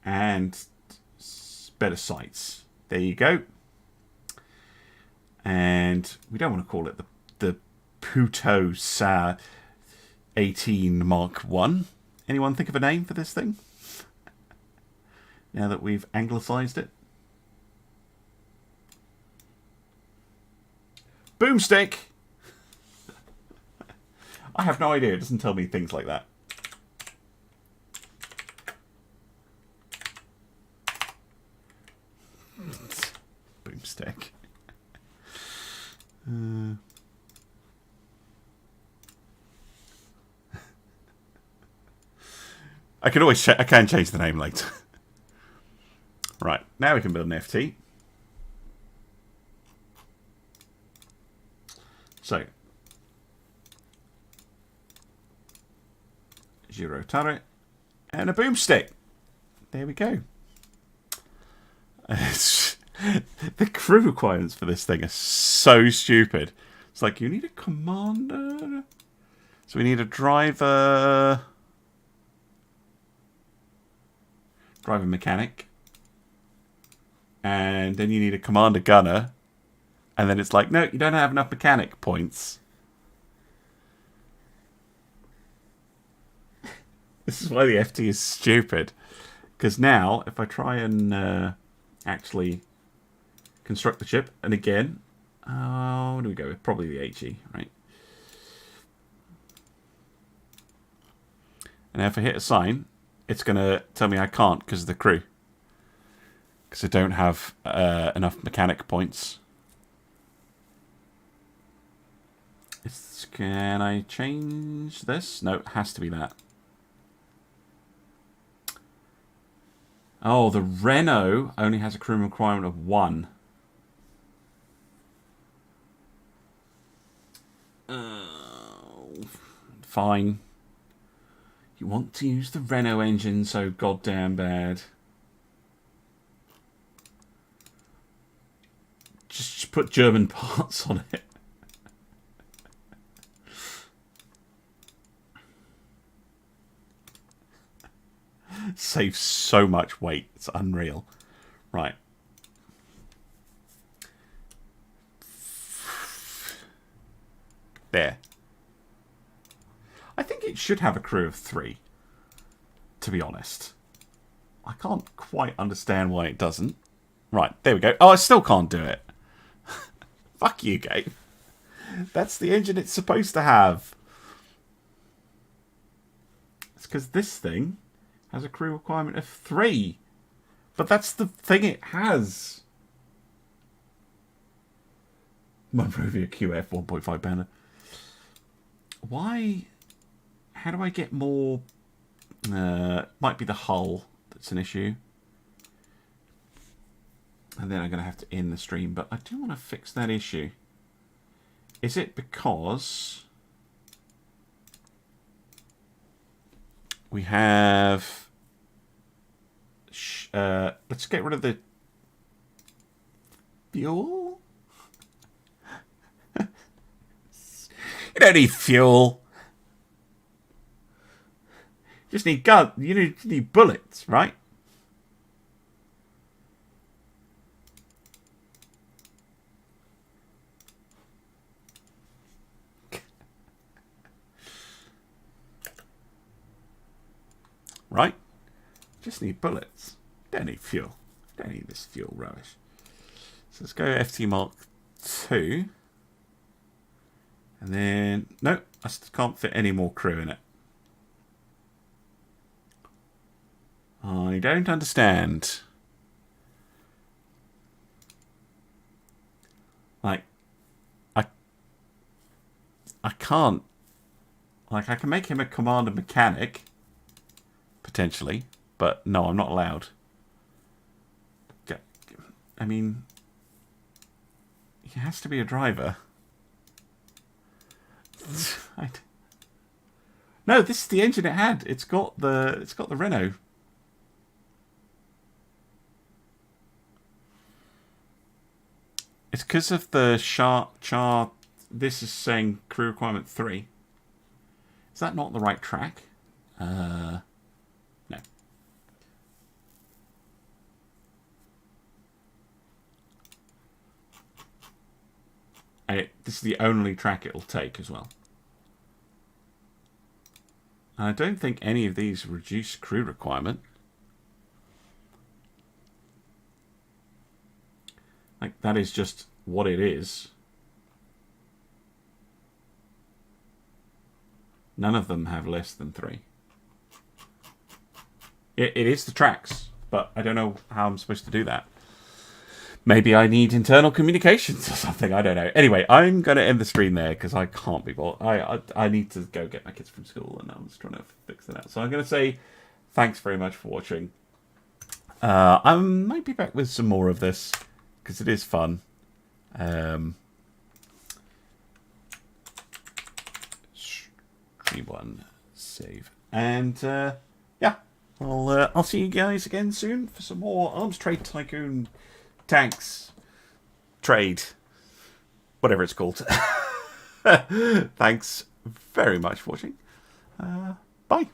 and better sights. There you go. And we don't want to call it the Puto Sa 18 Mark 1. Anyone think of a name for this thing? Now that we've anglicized it. Boomstick! I have no idea. It doesn't tell me things like that. Boomstick. I can change the name later. Right, now we can build an FT. So, Giro turret and a boomstick. There we go. The crew requirements for this thing are so stupid. It's like, you need a commander. So we need a driver mechanic. And then you need a commander gunner. And then it's like, no, you don't have enough mechanic points. This is why the FT is stupid. Because now, if I try and actually construct the ship, and again, what do we go with? Probably the HE, right? And now if I hit assign, it's going to tell me I can't because of the crew. Because I don't have enough mechanic points. Can I change this? No, it has to be that. Oh, the Renault only has a crew requirement of 1. Fine. You want to use the Renault engine so goddamn bad. Just put German parts on it. Saves so much weight. It's unreal. Right. There. I think it should have a crew of 3, to be honest. I can't quite understand why it doesn't. Right, there we go. Oh, I still can't do it. Fuck you, game. That's the engine it's supposed to have. It's because this thing has a crew requirement of 3. But that's the thing it has. Monrovia QF 1.5 banner. Why? How do I get more? Might be the hull that's an issue. And then I'm going to have to end the stream. But I do want to fix that issue. Is it because we have... let's get rid of the fuel. You don't need fuel. You just need gun. You need bullets, right? Right? Just need bullets. Don't need fuel. Don't need this fuel rubbish. So let's go FT Mark 2. And then... No, I can't fit any more crew in it. I don't understand. Like... I can't... Like, I can make him a commander mechanic... Potentially, but no, I'm not allowed. I mean, he has to be a driver. No, this is the engine it had. It's got the Renault. It's because of the chart. This is saying crew requirement 3. Is that not the right track? No. And this is the only track it'll take as well. And I don't think any of these reduce crew requirement. Like, that is just what it is. None of them have less than 3. It is the tracks, but I don't know how I'm supposed to do that. Maybe I need internal communications or something. I don't know. Anyway, I'm going to end the stream there because I can't be bothered. I need to go get my kids from school and I'm just trying to fix it out. So I'm going to say thanks very much for watching. I might be back with some more of this because it is fun. Stream 1, save. And yeah, I'll see you guys again soon for some more Arms Trade Tycoon tanks trade, whatever it's called. Thanks very much for watching. Bye.